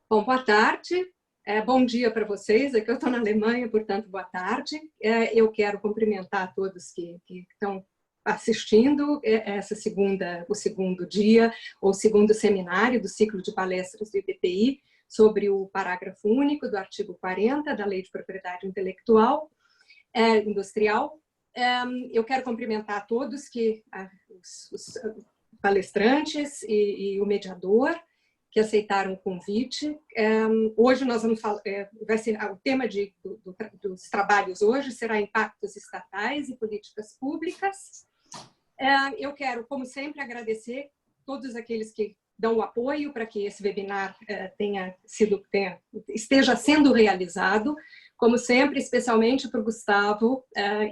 Bom, boa tarde. Bom dia para vocês. Aqui eu estou na Alemanha, portanto, boa tarde. Eu quero cumprimentar todos que estão assistindo o segundo dia, ou segundo seminário do ciclo de palestras do IBPI sobre o parágrafo único do artigo 40 da Lei de Propriedade Intelectual Industrial. Eu quero cumprimentar todos os palestrantes e o mediador que aceitaram o convite. Hoje nós vamos falar, vai ser o tema dos trabalhos hoje será impactos estatais e políticas públicas. Eu quero, como sempre, agradecer todos aqueles que dão o apoio para que esse webinar esteja sendo realizado, como sempre, especialmente para o Gustavo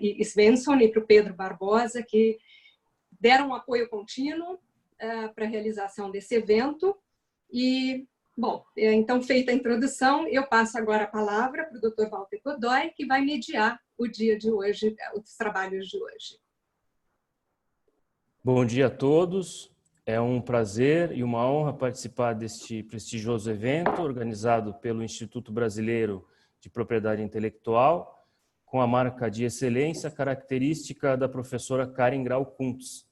e Svensson e para o Pedro Barbosa, que deram um apoio contínuo para a realização desse evento. E, bom, então, feita a introdução, eu passo agora a palavra para o Dr. Walter Godoy, que vai mediar o dia de hoje, os trabalhos de hoje. Bom dia a todos. É um prazer e uma honra participar deste prestigioso evento organizado pelo Instituto Brasileiro de Propriedade Intelectual, com a marca de excelência característica da professora Karin Grau-Kuntz,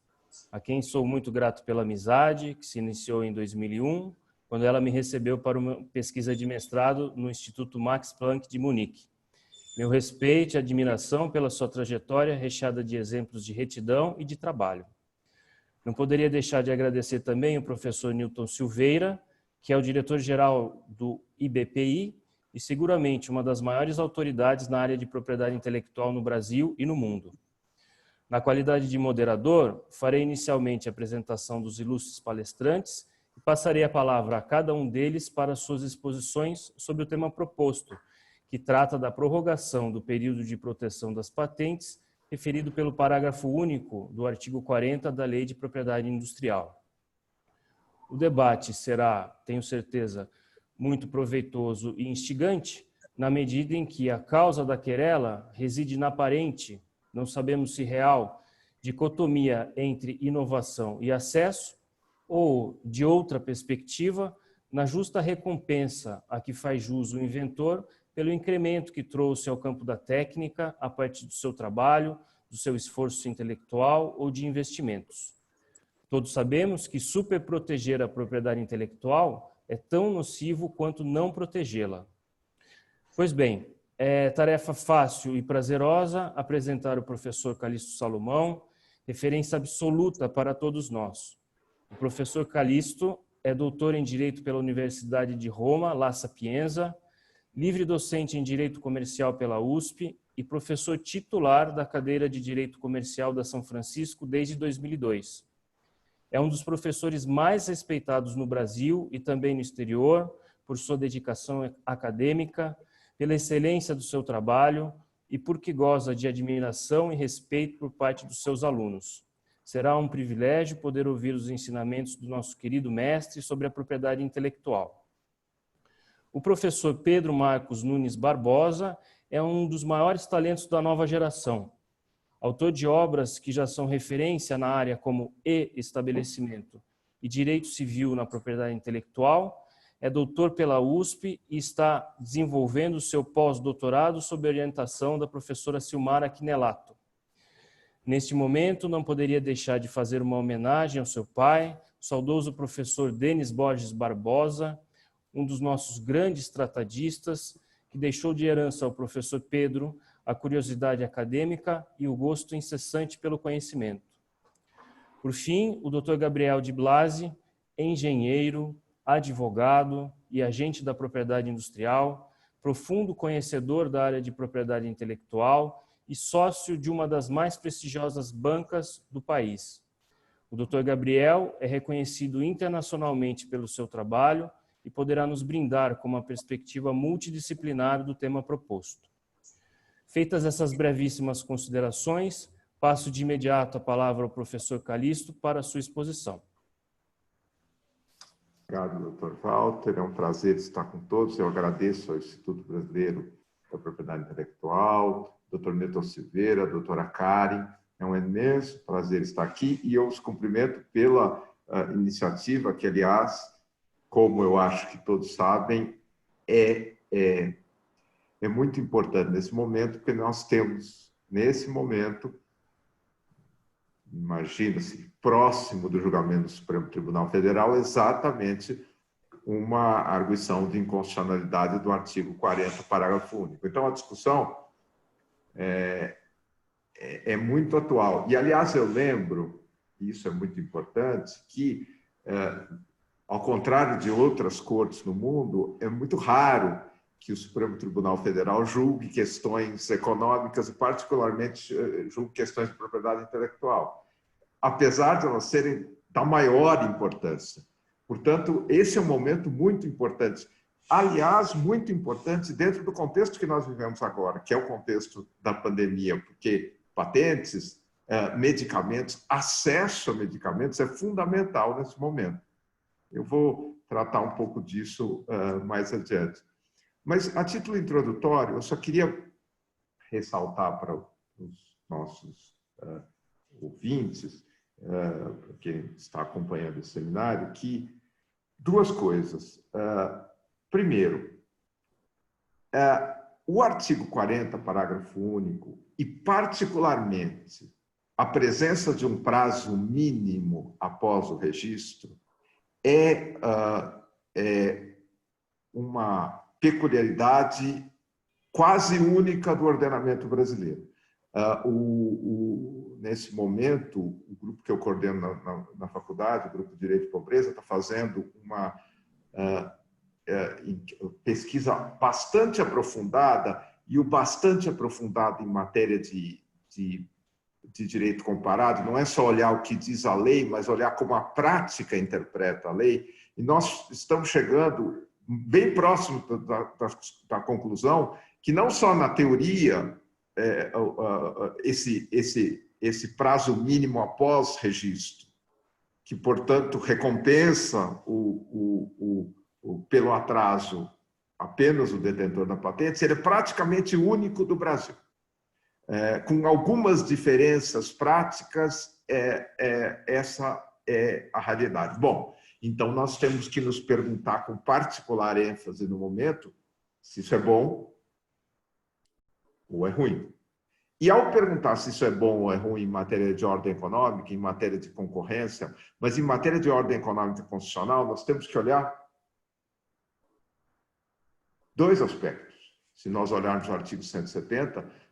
a quem sou muito grato pela amizade, que se iniciou em 2001, quando ela me recebeu para uma pesquisa de mestrado no Instituto Max Planck de Munique. Meu respeito e admiração pela sua trajetória recheada de exemplos de retidão e de trabalho. Não poderia deixar de agradecer também o professor Newton Silveira, que é o diretor-geral do IBPI e seguramente uma das maiores autoridades na área de propriedade intelectual no Brasil e no mundo. Na qualidade de moderador, farei inicialmente a apresentação dos ilustres palestrantes e passarei a palavra a cada um deles para suas exposições sobre o tema proposto, que trata da prorrogação do período de proteção das patentes, referido pelo parágrafo único do artigo 40 da Lei de Propriedade Industrial. O debate será, tenho certeza, muito proveitoso e instigante, na medida em que a causa da querela reside na aparente, não sabemos se real, dicotomia entre inovação e acesso, ou, de outra perspectiva, na justa recompensa a que faz jus o inventor pelo incremento que trouxe ao campo da técnica a partir do seu trabalho, do seu esforço intelectual ou de investimentos. Todos sabemos que superproteger a propriedade intelectual é tão nocivo quanto não protegê-la. Pois bem, é tarefa fácil e prazerosa apresentar o professor Calixto Salomão, referência absoluta para todos nós. O professor Calixto é doutor em Direito pela Universidade de Roma, La Sapienza, livre docente em Direito Comercial pela USP e professor titular da cadeira de Direito Comercial da São Francisco desde 2002. É um dos professores mais respeitados no Brasil e também no exterior por sua dedicação acadêmica, pela excelência do seu trabalho e porque goza de admiração e respeito por parte dos seus alunos. Será um privilégio poder ouvir os ensinamentos do nosso querido mestre sobre a propriedade intelectual. O professor Pedro Marcos Nunes Barbosa é um dos maiores talentos da nova geração. Autor de obras que já são referência na área como E-Estabelecimento e Direito Civil na Propriedade Intelectual, é doutor pela USP e está desenvolvendo seu pós-doutorado sob orientação da professora Silmara Quinelato. Neste momento, não poderia deixar de fazer uma homenagem ao seu pai, o saudoso professor Denis Borges Barbosa, um dos nossos grandes tratadistas, que deixou de herança ao professor Pedro a curiosidade acadêmica e o gosto incessante pelo conhecimento. Por fim, o Dr. Gabriel de Blasi, engenheiro, advogado e agente da propriedade industrial, profundo conhecedor da área de propriedade intelectual e sócio de uma das mais prestigiosas bancas do país. O Dr. Gabriel é reconhecido internacionalmente pelo seu trabalho e poderá nos brindar com uma perspectiva multidisciplinar do tema proposto. Feitas essas brevíssimas considerações, passo de imediato a palavra ao professor Calixto para a sua exposição. Obrigado, Dr. Walter. É um prazer estar com todos. Eu agradeço ao Instituto Brasileiro da Propriedade Intelectual, Dr. Newton Silveira, doutora Karin. É um imenso prazer estar aqui e eu os cumprimento pela iniciativa que, aliás, como eu acho que todos sabem, é muito importante nesse momento, porque nós temos, nesse momento, imagina-se, próximo do julgamento do Supremo Tribunal Federal, exatamente uma arguição de inconstitucionalidade do artigo 40, parágrafo único. Então, a discussão é muito atual. E, aliás, eu lembro, e isso é muito importante, que, ao contrário de outras cortes no mundo, é muito raro que o Supremo Tribunal Federal julgue questões econômicas e, particularmente, julgue questões de propriedade intelectual, apesar de elas serem da maior importância. Portanto, esse é um momento muito importante. Aliás, muito importante dentro do contexto que nós vivemos agora, que é o contexto da pandemia, porque patentes, medicamentos, acesso a medicamentos é fundamental nesse momento. Eu vou tratar um pouco disso mais adiante. Mas, a título introdutório, eu só queria ressaltar para os nossos ouvintes, para quem está acompanhando esse seminário, que duas coisas. Primeiro, o artigo 40, parágrafo único, e particularmente a presença de um prazo mínimo após o registro, é uma peculiaridade quase única do ordenamento brasileiro. Nesse momento, o grupo que eu coordeno na faculdade, o Grupo de Direito e Pobreza, está fazendo uma pesquisa bastante aprofundada, e o bastante aprofundado em matéria de direito comparado não é só olhar o que diz a lei, mas olhar como a prática interpreta a lei. E nós estamos chegando bem próximo da conclusão que não só na teoria esse prazo mínimo após registro, que, portanto, recompensa pelo atraso apenas o detentor da patente, ele é praticamente único do Brasil. Com algumas diferenças práticas, essa é a realidade. Bom, então nós temos que nos perguntar com particular ênfase no momento se isso é bom ou é ruim. E ao perguntar se isso é bom ou é ruim em matéria de ordem econômica, em matéria de concorrência, mas em matéria de ordem econômica e constitucional, nós temos que olhar dois aspectos. Se nós olharmos o artigo 170,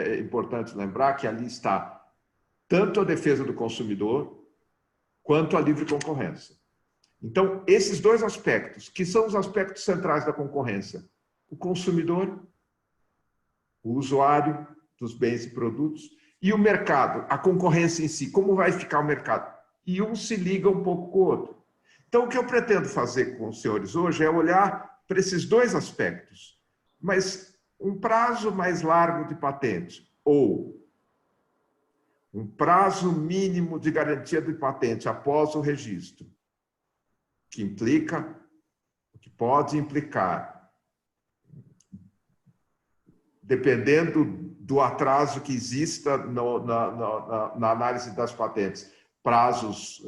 é importante lembrar que ali está tanto a defesa do consumidor quanto a livre concorrência. Então, esses dois aspectos, que são os aspectos centrais da concorrência, o consumidor, o usuário dos bens e produtos, e o mercado, a concorrência em si, como vai ficar o mercado? E um se liga um pouco com o outro. Então, o que eu pretendo fazer com os senhores hoje é olhar para esses dois aspectos, mas um prazo mais largo de patente ou um prazo mínimo de garantia de patente após o registro, que pode implicar, dependendo do atraso que exista na análise das patentes, prazos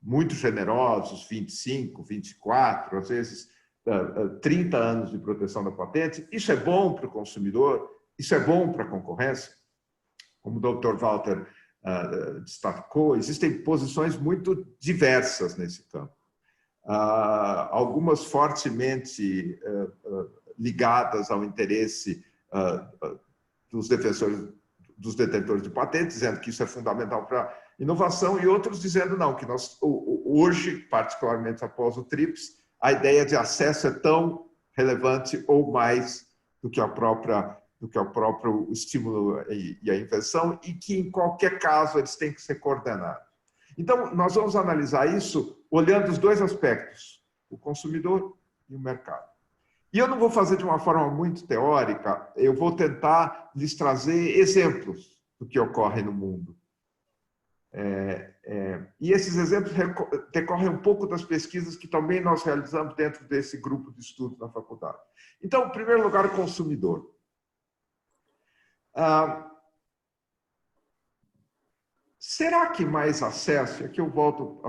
muito generosos, 25, 24, às vezes 30 anos de proteção da patente. Isso é bom para o consumidor, isso é bom para a concorrência. Como o Dr. Walter destacou, existem posições muito diversas nesse campo. Algumas fortemente ligadas ao interesse dos detentores de patentes, dizendo que isso é fundamental para inovação, e outros dizendo não, que nós hoje, particularmente após o TRIPS, a ideia de acesso é tão relevante ou mais do que o próprio estímulo e a invenção, e que em qualquer caso eles têm que ser coordenados. Então, nós vamos analisar isso olhando os dois aspectos, o consumidor e o mercado. E eu não vou fazer de uma forma muito teórica, eu vou tentar lhes trazer exemplos do que ocorre no mundo. E esses exemplos decorrem um pouco das pesquisas que também nós realizamos dentro desse grupo de estudo na faculdade. Então, em primeiro lugar, o consumidor. Será que mais acesso, aqui eu volto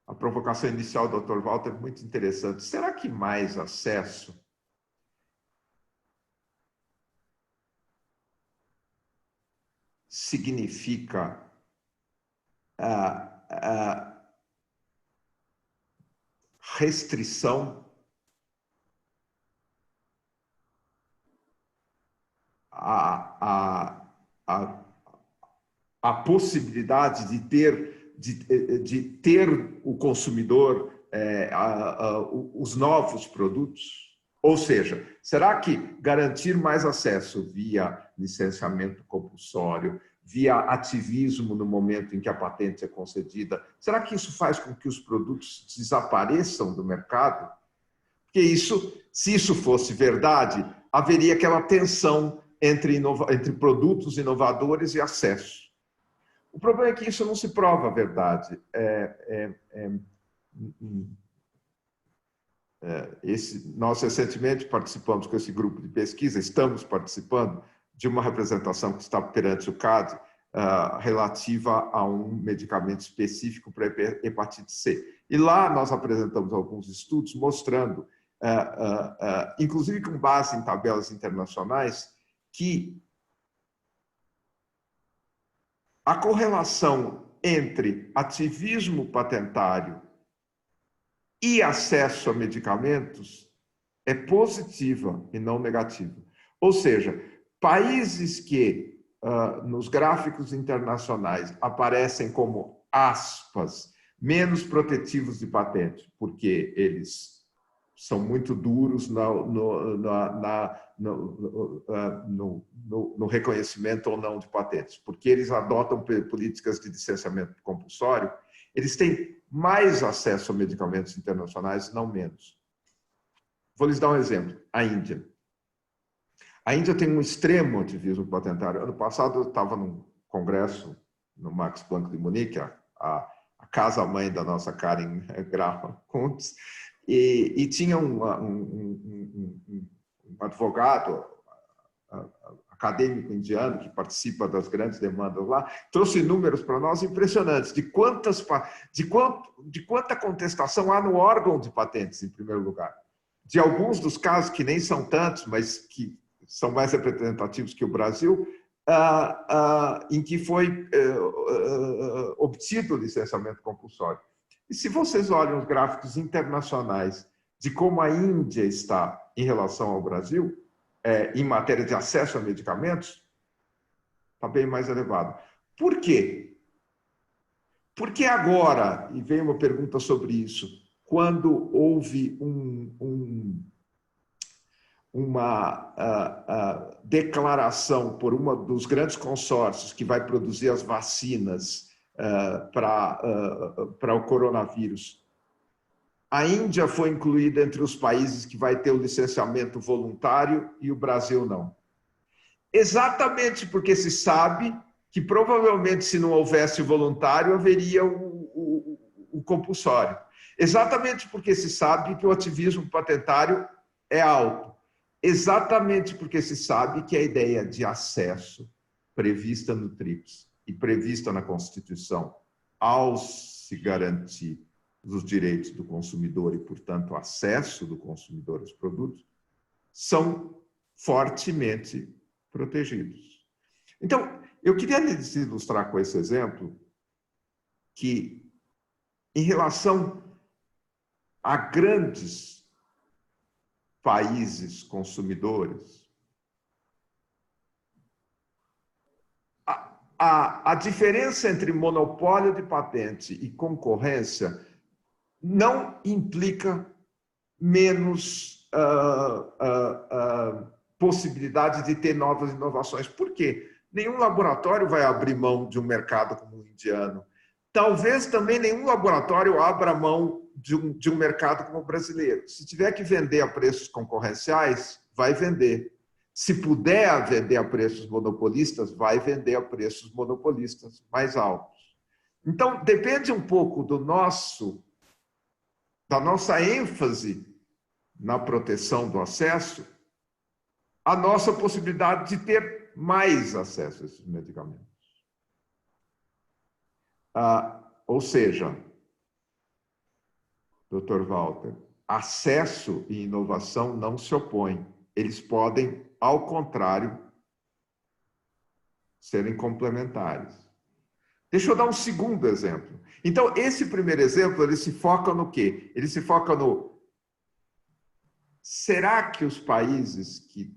a provocação inicial do Dr. Walter é muito interessante. Será que mais acesso significa restrição a possibilidade de ter o consumidor os novos produtos? Ou seja, será que garantir mais acesso via licenciamento compulsório, via ativismo no momento em que a patente é concedida, será que isso faz com que os produtos desapareçam do mercado? Porque isso, se isso fosse verdade, haveria aquela tensão entre produtos inovadores e acesso. O problema é que isso não se prova a verdade. Nós recentemente participamos com esse grupo de pesquisa, estamos participando de uma representação que está perante o CAD relativa a um medicamento específico para hepatite C. E lá nós apresentamos alguns estudos mostrando, inclusive com base em tabelas internacionais, que a correlação entre ativismo patentário e acesso a medicamentos é positiva e não negativa. Ou seja, países que nos gráficos internacionais aparecem como aspas, menos protetivos de patente, porque eles são muito duros no reconhecimento ou não de patentes, porque eles adotam políticas de licenciamento compulsório, eles têm mais acesso a medicamentos internacionais, não menos. Vou lhes dar um exemplo, a Índia. A Índia tem um extremo ativismo patentário. Ano passado eu estava num congresso no Max Planck de Munique, a casa-mãe da nossa Karen Graham Kuntz, e tinha um advogado acadêmico indiano que participa das grandes demandas lá, trouxe números para nós impressionantes de quanta contestação há no órgão de patentes, em primeiro lugar. De alguns dos casos, que nem são tantos, mas que são mais representativos que o Brasil, em que foi obtido o licenciamento compulsório. E se vocês olham os gráficos internacionais de como a Índia está em relação ao Brasil, em matéria de acesso a medicamentos, está bem mais elevado. Por quê? Porque agora, e veio uma pergunta sobre isso, quando houve uma declaração por um dos grandes consórcios que vai produzir as vacinas para o coronavírus, a Índia foi incluída entre os países que vai ter o licenciamento voluntário e o Brasil não. Exatamente porque se sabe que provavelmente se não houvesse voluntário, haveria o compulsório. Exatamente porque se sabe que o ativismo patentário é alto. Exatamente porque se sabe que a ideia de acesso prevista no TRIPS e prevista na Constituição, ao se garantir os direitos do consumidor e, portanto, o acesso do consumidor aos produtos, são fortemente protegidos. Então, eu queria lhes ilustrar com esse exemplo que, em relação a grandes países consumidores, a diferença entre monopólio de patente e concorrência não implica menos possibilidade de ter novas inovações. Por quê? Nenhum laboratório vai abrir mão de um mercado como o indiano. Talvez também nenhum laboratório abra mão de um mercado como o brasileiro. Se tiver que vender a preços concorrenciais, vai vender. Se puder vender a preços monopolistas, vai vender a preços monopolistas mais altos. Então, depende um pouco da nossa ênfase na proteção do acesso, a nossa possibilidade de ter mais acesso a esses medicamentos. Ou seja, Dr. Walter, acesso e inovação não se opõem. Eles podem, ao contrário, serem complementares. Deixa eu dar um segundo exemplo. Então, esse primeiro exemplo, ele se foca no quê? Ele se foca no... Será que os países que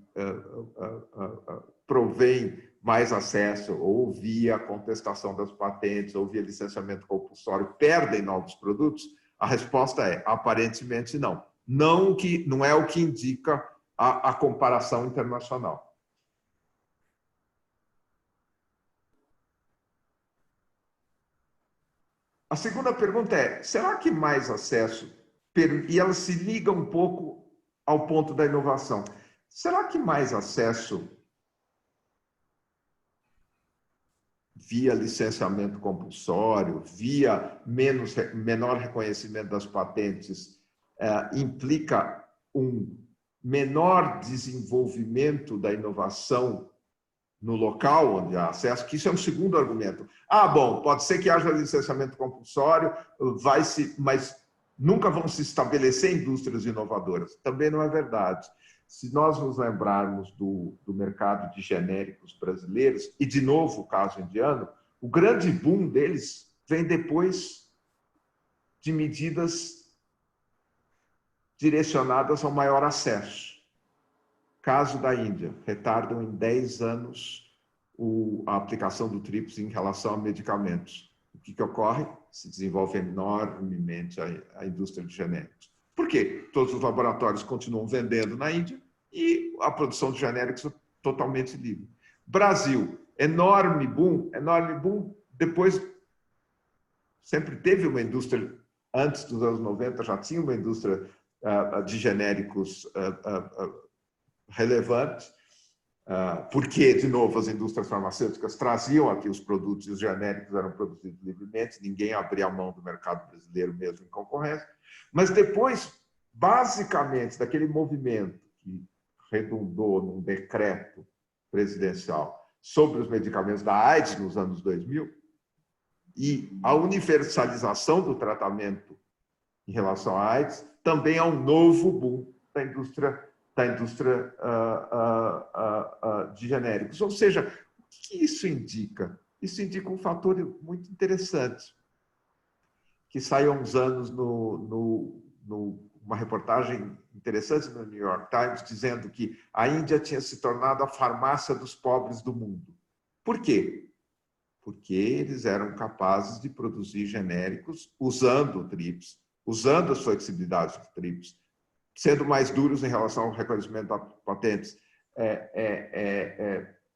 provêm mais acesso, ou via contestação das patentes, ou via licenciamento compulsório, perdem novos produtos? A resposta é, aparentemente, não. Não é o que indica a comparação internacional. A segunda pergunta é, será que mais acesso, e ela se liga um pouco ao ponto da inovação, será que mais acesso via licenciamento compulsório, via menor reconhecimento das patentes, implica um menor desenvolvimento da inovação no local onde há acesso, que isso é um segundo argumento. Bom, pode ser que haja licenciamento compulsório, mas nunca vão se estabelecer indústrias inovadoras. Também não é verdade. Se nós nos lembrarmos do mercado de genéricos brasileiros, e de novo o caso indiano, o grande boom deles vem depois de medidas direcionadas ao maior acesso. Caso da Índia, retardam em 10 anos a aplicação do TRIPS em relação a medicamentos. O que ocorre? Se desenvolve enormemente a indústria de genéricos. Por quê? Todos os laboratórios continuam vendendo na Índia e a produção de genéricos é totalmente livre. Brasil, enorme boom, depois sempre teve uma indústria, antes dos anos 90 já tinha uma indústria de genéricos relevante, porque, de novo, as indústrias farmacêuticas traziam aqui os produtos e os genéricos eram produzidos livremente, ninguém abria a mão do mercado brasileiro mesmo em concorrência. Mas depois, basicamente, daquele movimento que redundou num decreto presidencial sobre os medicamentos da AIDS nos anos 2000 e a universalização do tratamento em relação à AIDS, também há um novo boom da indústria de genéricos. Ou seja, o que isso indica? Isso indica um fator muito interessante, que saiu há uns anos numa reportagem interessante no New York Times, dizendo que a Índia tinha se tornado a farmácia dos pobres do mundo. Por quê? Porque eles eram capazes de produzir genéricos usando o TRIPS, usando as flexibilidades do TRIPS, sendo mais duros em relação ao reconhecimento das patentes,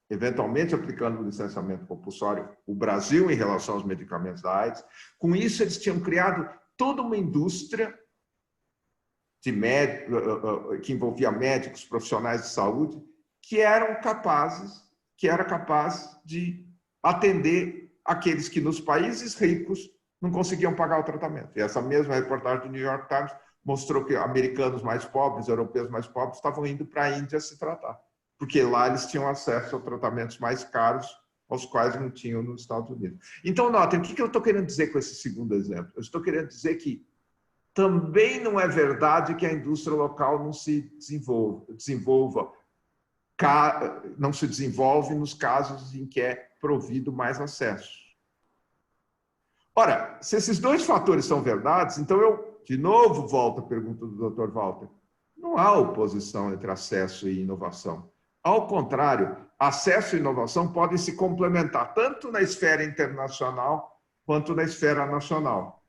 eventualmente aplicando o licenciamento compulsório, o Brasil em relação aos medicamentos da AIDS. Com isso, eles tinham criado toda uma indústria que envolvia médicos, profissionais de saúde, que era capaz de atender aqueles que nos países ricos não conseguiam pagar o tratamento. E essa mesma reportagem do New York Times mostrou que americanos mais pobres, europeus mais pobres, estavam indo para a Índia se tratar, porque lá eles tinham acesso a tratamentos mais caros, aos quais não tinham nos Estados Unidos. Então, notem, o que eu estou querendo dizer com esse segundo exemplo? Eu estou querendo dizer que também não é verdade que a indústria local não se desenvolve nos casos em que é provido mais acesso. Ora, se esses dois fatores são verdades, então eu de novo volto à pergunta do Dr. Walter. Não há oposição entre acesso e inovação. Ao contrário, acesso e inovação podem se complementar tanto na esfera internacional quanto na esfera nacional.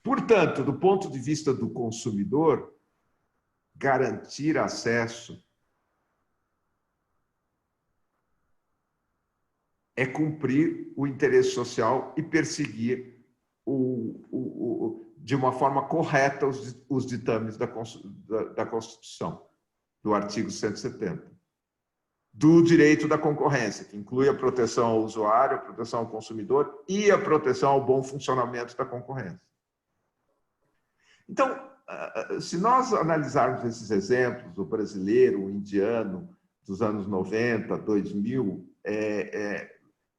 Portanto, do ponto de vista do consumidor, garantir acesso é cumprir o interesse social e perseguir de uma forma correta os ditames da Constituição, do artigo 170. Do direito da concorrência, que inclui a proteção ao usuário, a proteção ao consumidor e a proteção ao bom funcionamento da concorrência. Então, se nós analisarmos esses exemplos, o brasileiro, o indiano, dos anos 90, 2000,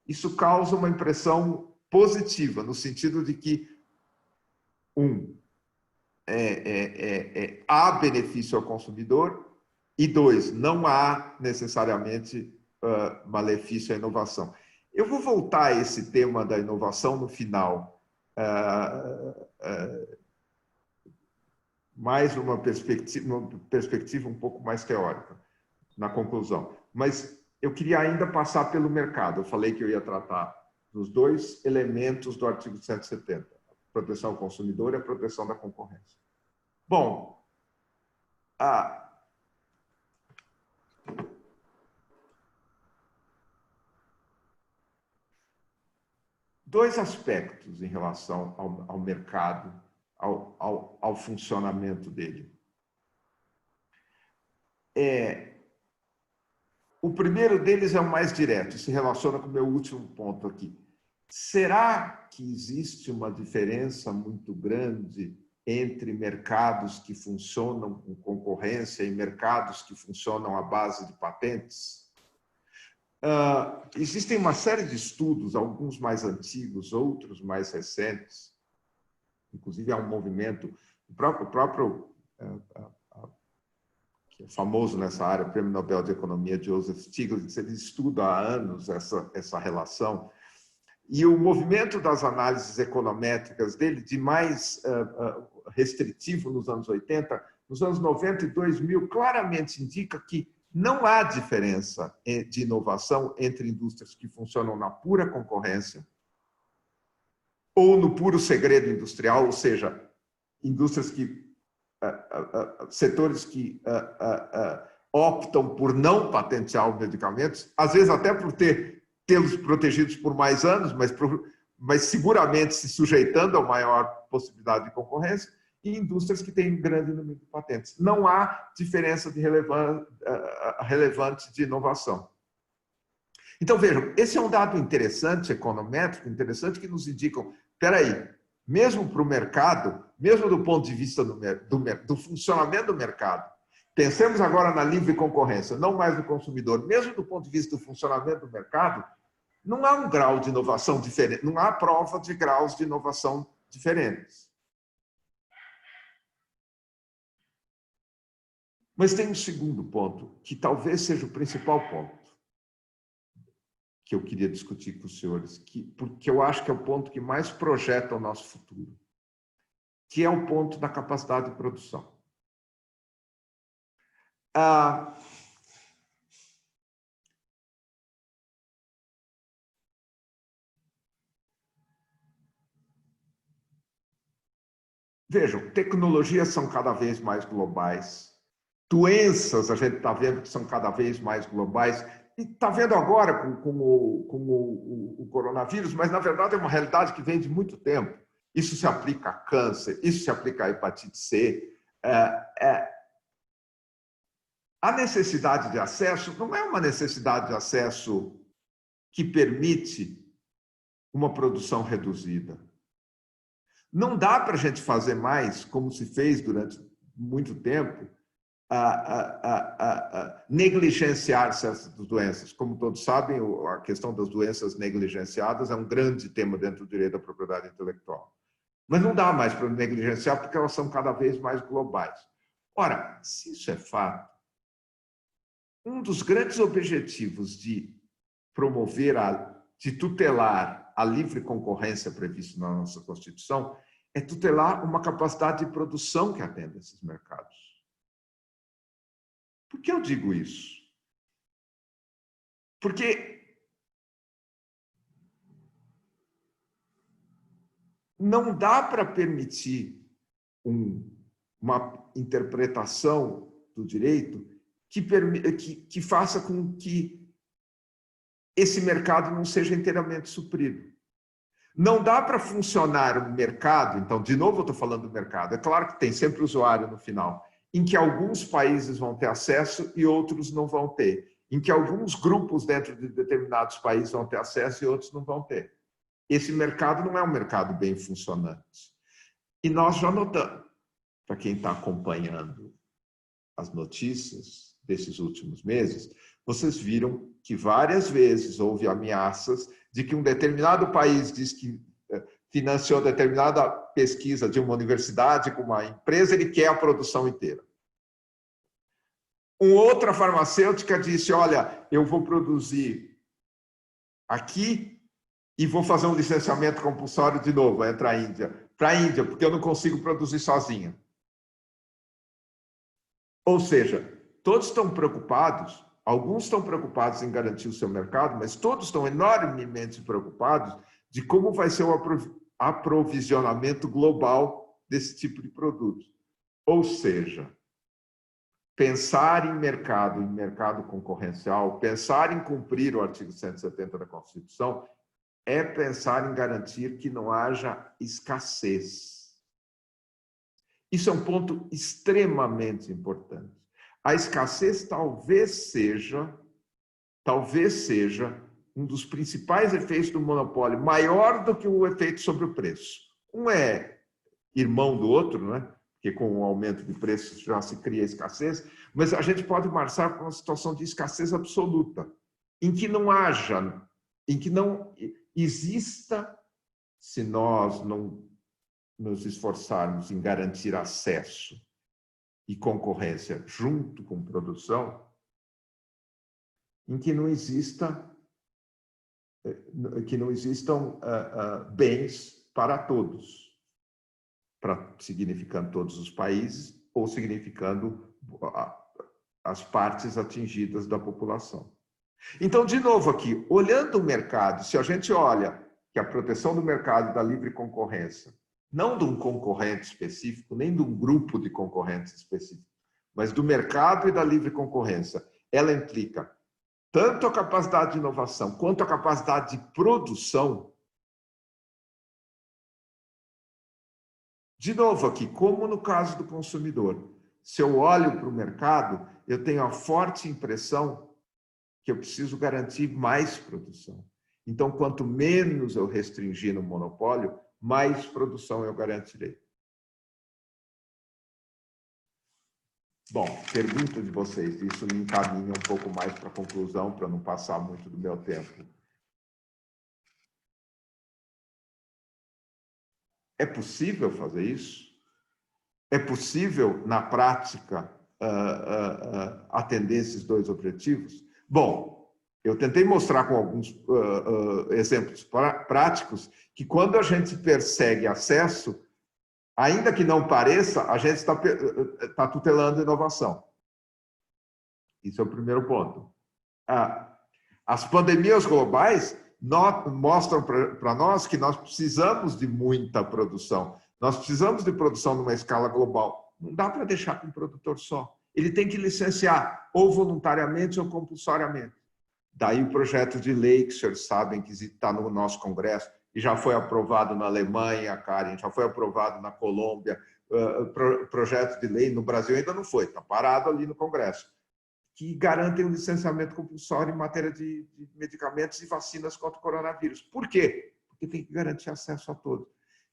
isso causa uma impressão positiva, no sentido de que, há benefício ao consumidor, e dois, não há necessariamente malefício à inovação. Eu vou voltar a esse tema da inovação no final, mais uma perspectiva um pouco mais teórica, na conclusão. Mas eu queria ainda passar pelo mercado. Eu falei que eu ia tratar dos dois elementos do artigo 170, a proteção ao consumidor e a proteção da concorrência. Bom, dois aspectos em relação ao mercado, ao funcionamento dele. O primeiro deles é o mais direto, se relaciona com o meu último ponto aqui. Será que existe uma diferença muito grande entre mercados que funcionam com concorrência e mercados que funcionam à base de patentes? Existem uma série de estudos, alguns mais antigos, outros mais recentes. Inclusive, há um movimento, o próprio que é famoso nessa área, o Prêmio Nobel de Economia, Joseph Stiglitz, ele estuda há anos essa relação. E o movimento das análises econométricas dele, de mais restritivo nos anos 80, nos anos 90 e 2000, claramente indica que não há diferença de inovação entre indústrias que funcionam na pura concorrência ou no puro segredo industrial, ou seja, indústrias setores que optam por não patentear os medicamentos, às vezes até por tê-los protegidos por mais anos, mas seguramente se sujeitando a maior possibilidade de concorrência, e indústrias que têm grande número de patentes. Não há diferença relevante de inovação. Então, vejam, esse é um dado interessante, econométrico, interessante, que nos indicam, espera aí, mesmo para o mercado, mesmo do ponto de vista do funcionamento do mercado, pensemos agora na livre concorrência, não mais do consumidor, mesmo do ponto de vista do funcionamento do mercado, não há um grau de inovação diferente, não há prova de graus de inovação diferentes. Mas tem um segundo ponto, que talvez seja o principal ponto que eu queria discutir com os senhores, porque eu acho que é o ponto que mais projeta o nosso futuro, que é o ponto da capacidade de produção. Vejam, tecnologias são cada vez mais globais, doenças a gente está vendo que são cada vez mais globais, e está vendo agora com o coronavírus, mas na verdade é uma realidade que vem de muito tempo. Isso se aplica a câncer, isso se aplica a hepatite C. A necessidade de acesso não é uma necessidade de acesso que permite uma produção reduzida. Não dá para a gente fazer mais, como se fez durante muito tempo, negligenciar certas doenças. Como todos sabem, a questão das doenças negligenciadas é um grande tema dentro do direito da propriedade intelectual. Mas não dá mais para negligenciar porque elas são cada vez mais globais. Ora, se isso é fato, um dos grandes objetivos de promover, de tutelar a livre concorrência prevista na nossa Constituição é tutelar uma capacidade de produção que atenda esses mercados. Por que eu digo isso? Porque não dá para permitir uma interpretação do direito que faça com que esse mercado não seja inteiramente suprido. Não dá para funcionar um mercado, então, de novo eu estou falando do mercado, é claro que tem sempre usuário no final, em que alguns países vão ter acesso e outros não vão ter, em que alguns grupos dentro de determinados países vão ter acesso e outros não vão ter. Esse mercado não é um mercado bem funcionante. E nós já notamos, para quem está acompanhando as notícias desses últimos meses, vocês viram que várias vezes houve ameaças de que um determinado país diz que financiou determinada pesquisa de uma universidade com uma empresa, ele quer a produção inteira. Uma outra farmacêutica disse, olha, eu vou produzir aqui e vou fazer um licenciamento compulsório de novo, entra a Índia. Para a Índia, porque eu não consigo produzir sozinha. Ou seja, todos estão preocupados, alguns estão preocupados em garantir o seu mercado, mas todos estão enormemente preocupados de como vai ser o aprovisionamento global desse tipo de produto. Ou seja, pensar em mercado concorrencial, pensar em cumprir o artigo 170 da Constituição, é pensar em garantir que não haja escassez. Isso é um ponto extremamente importante. A escassez talvez seja um dos principais efeitos do monopólio, maior do que o efeito sobre o preço. Um é irmão do outro, não é? Porque com o aumento de preços já se cria escassez, mas a gente pode marchar para uma situação de escassez absoluta, em que não exista, se nós não nos esforçarmos em garantir acesso e concorrência junto com produção, em que não existam bens para todos, significando todos os países ou significando as partes atingidas da população. Então, de novo aqui, olhando o mercado, se a gente olha que a proteção do mercado e da livre concorrência, não de um concorrente específico, nem de um grupo de concorrentes específico, mas do mercado e da livre concorrência, ela implica tanto a capacidade de inovação quanto a capacidade de produção. De novo aqui, como no caso do consumidor, se eu olho para o mercado, eu tenho a forte impressão que eu preciso garantir mais produção. Então, quanto menos eu restringir no monopólio, mais produção eu garantirei. Bom, pergunta de vocês, isso me encaminha um pouco mais para a conclusão, para não passar muito do meu tempo. É possível fazer isso? É possível, na prática, atender esses dois objetivos? Bom, eu tentei mostrar com alguns exemplos práticos que quando a gente persegue acesso, ainda que não pareça, a gente está tutelando inovação. Isso é o primeiro ponto. As pandemias globais mostram para nós que nós precisamos de muita produção. Nós precisamos de produção numa escala global. Não dá para deixar com um produtor só. Ele tem que licenciar, ou voluntariamente ou compulsoriamente. Daí o projeto de lei, que os senhores sabem que está no nosso Congresso, e já foi aprovado na Alemanha, Karen, já foi aprovado na Colômbia, projeto de lei no Brasil ainda não foi, está parado ali no Congresso, que garantem o licenciamento compulsório em matéria de medicamentos e vacinas contra o coronavírus. Por quê? Porque tem que garantir acesso a todos.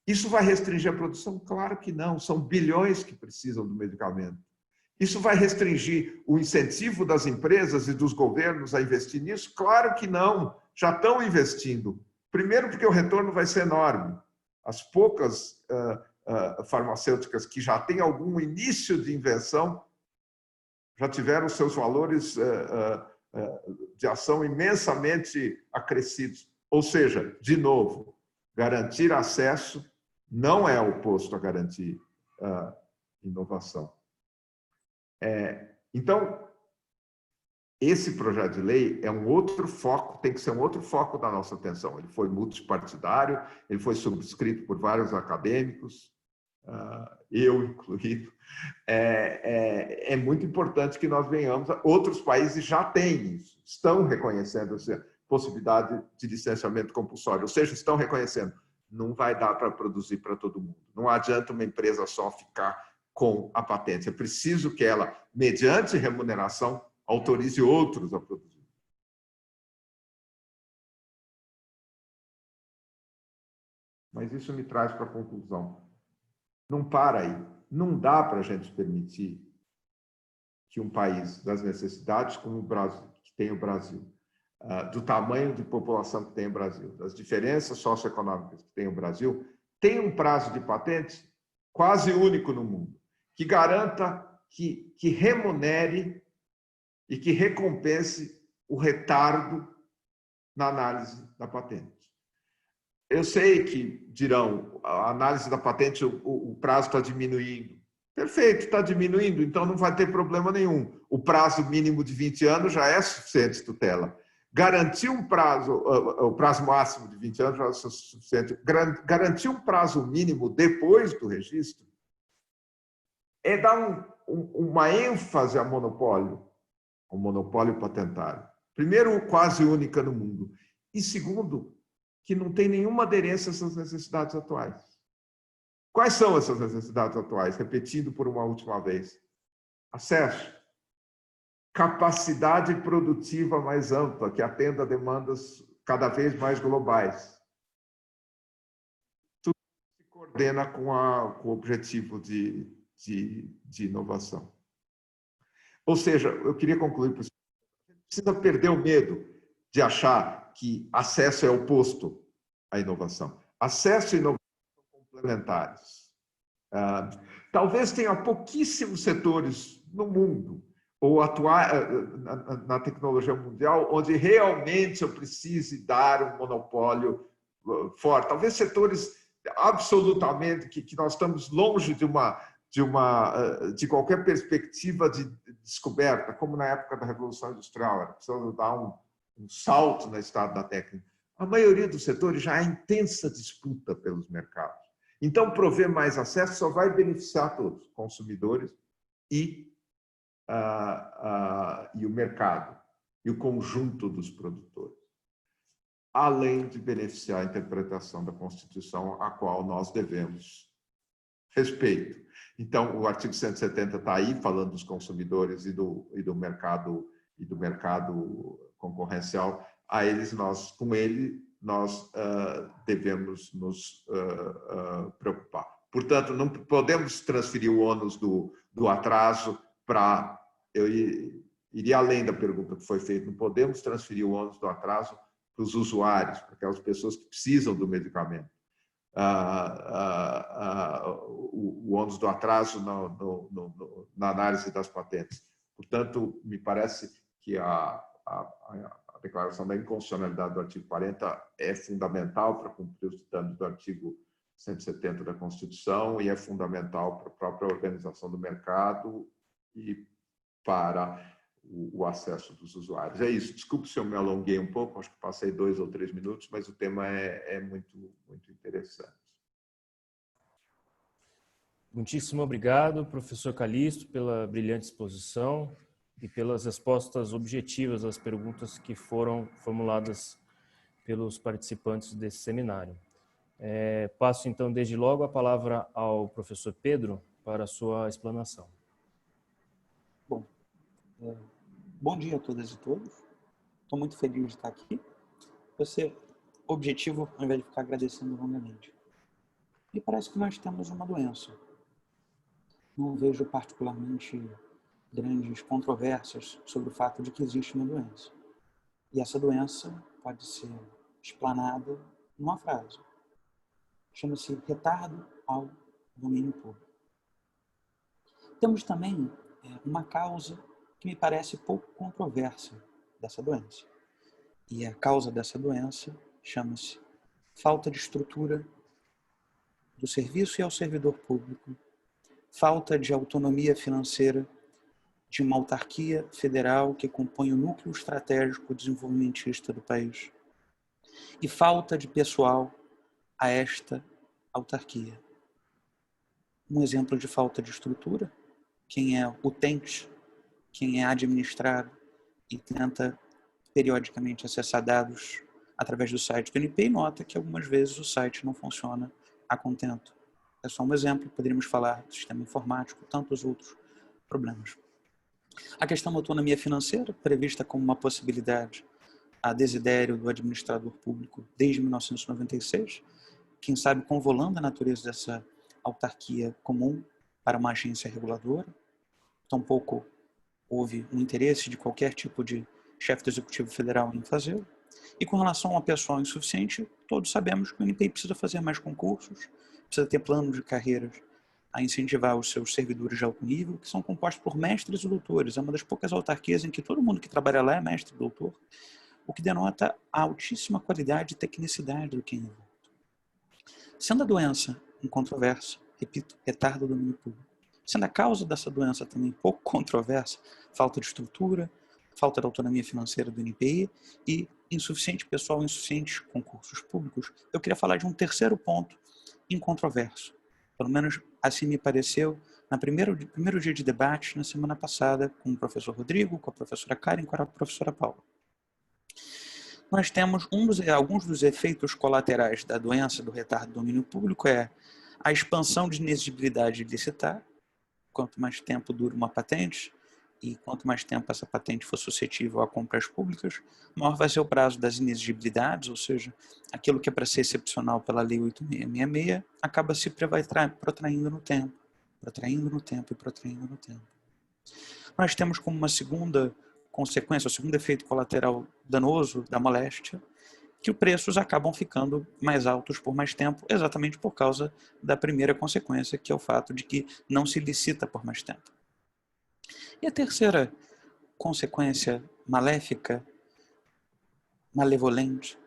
Isso vai restringir a produção? Claro que não, são bilhões que precisam do medicamento. Isso vai restringir o incentivo das empresas e dos governos a investir nisso? Claro que não, já estão investindo. Primeiro porque o retorno vai ser enorme. As poucas farmacêuticas que já têm algum início de invenção já tiveram seus valores de ação imensamente acrescidos. Ou seja, de novo, garantir acesso não é oposto a garantir inovação. Então, esse projeto de lei é um outro foco, tem que ser um outro foco da nossa atenção. Ele foi multipartidário, ele foi subscrito por vários acadêmicos, eu incluído. É muito importante que nós venhamos. Outros países já têm isso, estão reconhecendo essa possibilidade de licenciamento compulsório, ou seja, estão reconhecendo. Não vai dar para produzir para todo mundo. Não adianta uma empresa só ficar com a patente. É preciso que ela, mediante remuneração, autorize outros a produzir. Mas isso me traz para a conclusão. Não para aí. Não dá para a gente permitir que um país das necessidades como o Brasil, que tem o Brasil, do tamanho de população que tem o Brasil, das diferenças socioeconômicas que tem o Brasil, tem um prazo de patente quase único no mundo, que garanta que remunere e que recompense o retardo na análise da patente. Eu sei que dirão, a análise da patente, o prazo está diminuindo. Perfeito, está diminuindo, então não vai ter problema nenhum. O prazo mínimo de 20 anos já é suficiente tutela. Garantir um prazo, o prazo máximo de 20 anos já é suficiente. Garantir um prazo mínimo depois do registro é dar uma ênfase ao monopólio patentário. Primeiro, quase única no mundo. E segundo, que não tem nenhuma aderência a essas necessidades atuais. Quais são essas necessidades atuais? Repetindo por uma última vez. Acesso. Capacidade produtiva mais ampla, que atenda a demandas cada vez mais globais. Tudo se coordena com o objetivo de inovação. Ou seja, eu queria concluir, precisa perder o medo de achar que acesso é oposto à inovação. Acesso e inovação são complementares. Talvez tenha pouquíssimos setores no mundo ou atuar na tecnologia mundial onde realmente eu precise dar um monopólio forte. Talvez setores absolutamente que nós estamos longe de qualquer perspectiva de descoberta, como na época da Revolução Industrial, era preciso dar um salto no estado da técnica. A maioria dos setores já há intensa disputa pelos mercados. Então, prover mais acesso só vai beneficiar todos, consumidores e o mercado, e o conjunto dos produtores, além de beneficiar a interpretação da Constituição, a qual nós devemos respeito. Então, o artigo 170 está aí, falando dos consumidores e do mercado concorrencial. Com ele, nós devemos nos preocupar. Portanto, não podemos transferir o ônus do atraso para... Eu iria além da pergunta que foi feita. Não podemos transferir o ônus do atraso para os usuários, para aquelas pessoas que precisam do medicamento. O ônus do atraso na análise das patentes. Portanto, me parece que a declaração da inconstitucionalidade do artigo 40 é fundamental para cumprir os ditames do artigo 170 da Constituição e é fundamental para a própria organização do mercado e para o acesso dos usuários. É isso. Desculpe se eu me alonguei um pouco, acho que passei 2 ou 3 minutos, mas o tema é muito interessante. Muitíssimo obrigado, professor Calixto, pela brilhante exposição e pelas respostas objetivas às perguntas que foram formuladas pelos participantes desse seminário. Passo, então, desde logo a palavra ao professor Pedro para a sua explanação. Bom dia a todas e todos. Estou muito feliz de estar aqui. Vou ser objetivo ao invés de ficar agradecendo longamente. E parece que nós temos uma doença. Não vejo particularmente grandes controvérsias sobre o fato de que existe uma doença. E essa doença pode ser explanada numa frase. Chama-se retardo ao domínio público. Temos também uma causa que me parece pouco controversa dessa doença. E a causa dessa doença chama-se falta de estrutura do serviço e ao servidor público, falta de autonomia financeira de uma autarquia federal que compõe o núcleo estratégico desenvolvimentista do país e falta de pessoal a esta autarquia. Um exemplo de falta de estrutura, quem é utente, quem é administrado e tenta periodicamente acessar dados através do site do NP e nota que algumas vezes o site não funciona a contento. É só um exemplo, poderíamos falar do sistema informático, tantos outros problemas. A questão da autonomia financeira, prevista como uma possibilidade a desidério do administrador público desde 1996, quem sabe convolando a natureza dessa autarquia comum para uma agência reguladora, tampouco houve um interesse de qualquer tipo de chefe do Executivo Federal em fazê-lo. E com relação ao pessoal insuficiente, todos sabemos que o INPI precisa fazer mais concursos, precisa ter plano de carreiras a incentivar os seus servidores de alto nível, que são compostos por mestres e doutores. É uma das poucas autarquias em que todo mundo que trabalha lá é mestre e doutor, o que denota a altíssima qualidade e tecnicidade do que é envolto. Sendo a doença incontroversa, repito, retarda o domínio público, sendo a causa dessa doença também pouco controversa, falta de estrutura, falta de autonomia financeira do INPI e insuficiente pessoal, insuficientes concursos públicos, eu queria falar de um terceiro ponto incontroverso. Pelo menos assim me pareceu no primeiro dia de debate, na semana passada, com o professor Rodrigo, com a professora Karen e com a professora Paula. Nós temos alguns dos efeitos colaterais da doença do retardo do domínio público é a expansão de inexigibilidade licitar. Quanto mais tempo dura uma patente e quanto mais tempo essa patente for suscetível a compras públicas, maior vai ser o prazo das inexigibilidades, ou seja, aquilo que é para ser excepcional pela Lei 8666 acaba se protraindo no tempo, protraindo no tempo e protraindo no tempo. Nós temos como uma segunda consequência, o segundo efeito colateral danoso da moléstia, que os preços acabam ficando mais altos por mais tempo, exatamente por causa da primeira consequência, que é o fato de que não se licita por mais tempo. E a terceira consequência maléfica, malevolente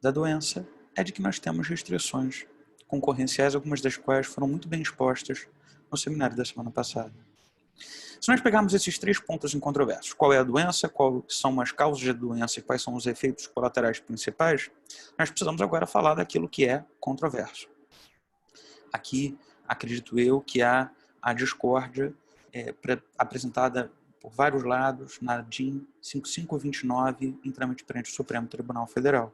da doença é de que nós temos restrições concorrenciais, algumas das quais foram muito bem expostas no seminário da semana passada. Se nós pegarmos esses três pontos incontroversos, qual é a doença, quais são as causas da doença e quais são os efeitos colaterais principais, nós precisamos agora falar daquilo que é controverso. Aqui, acredito eu, que há a discórdia apresentada por vários lados na DIN 5529 em trâmite perante o Supremo Tribunal Federal.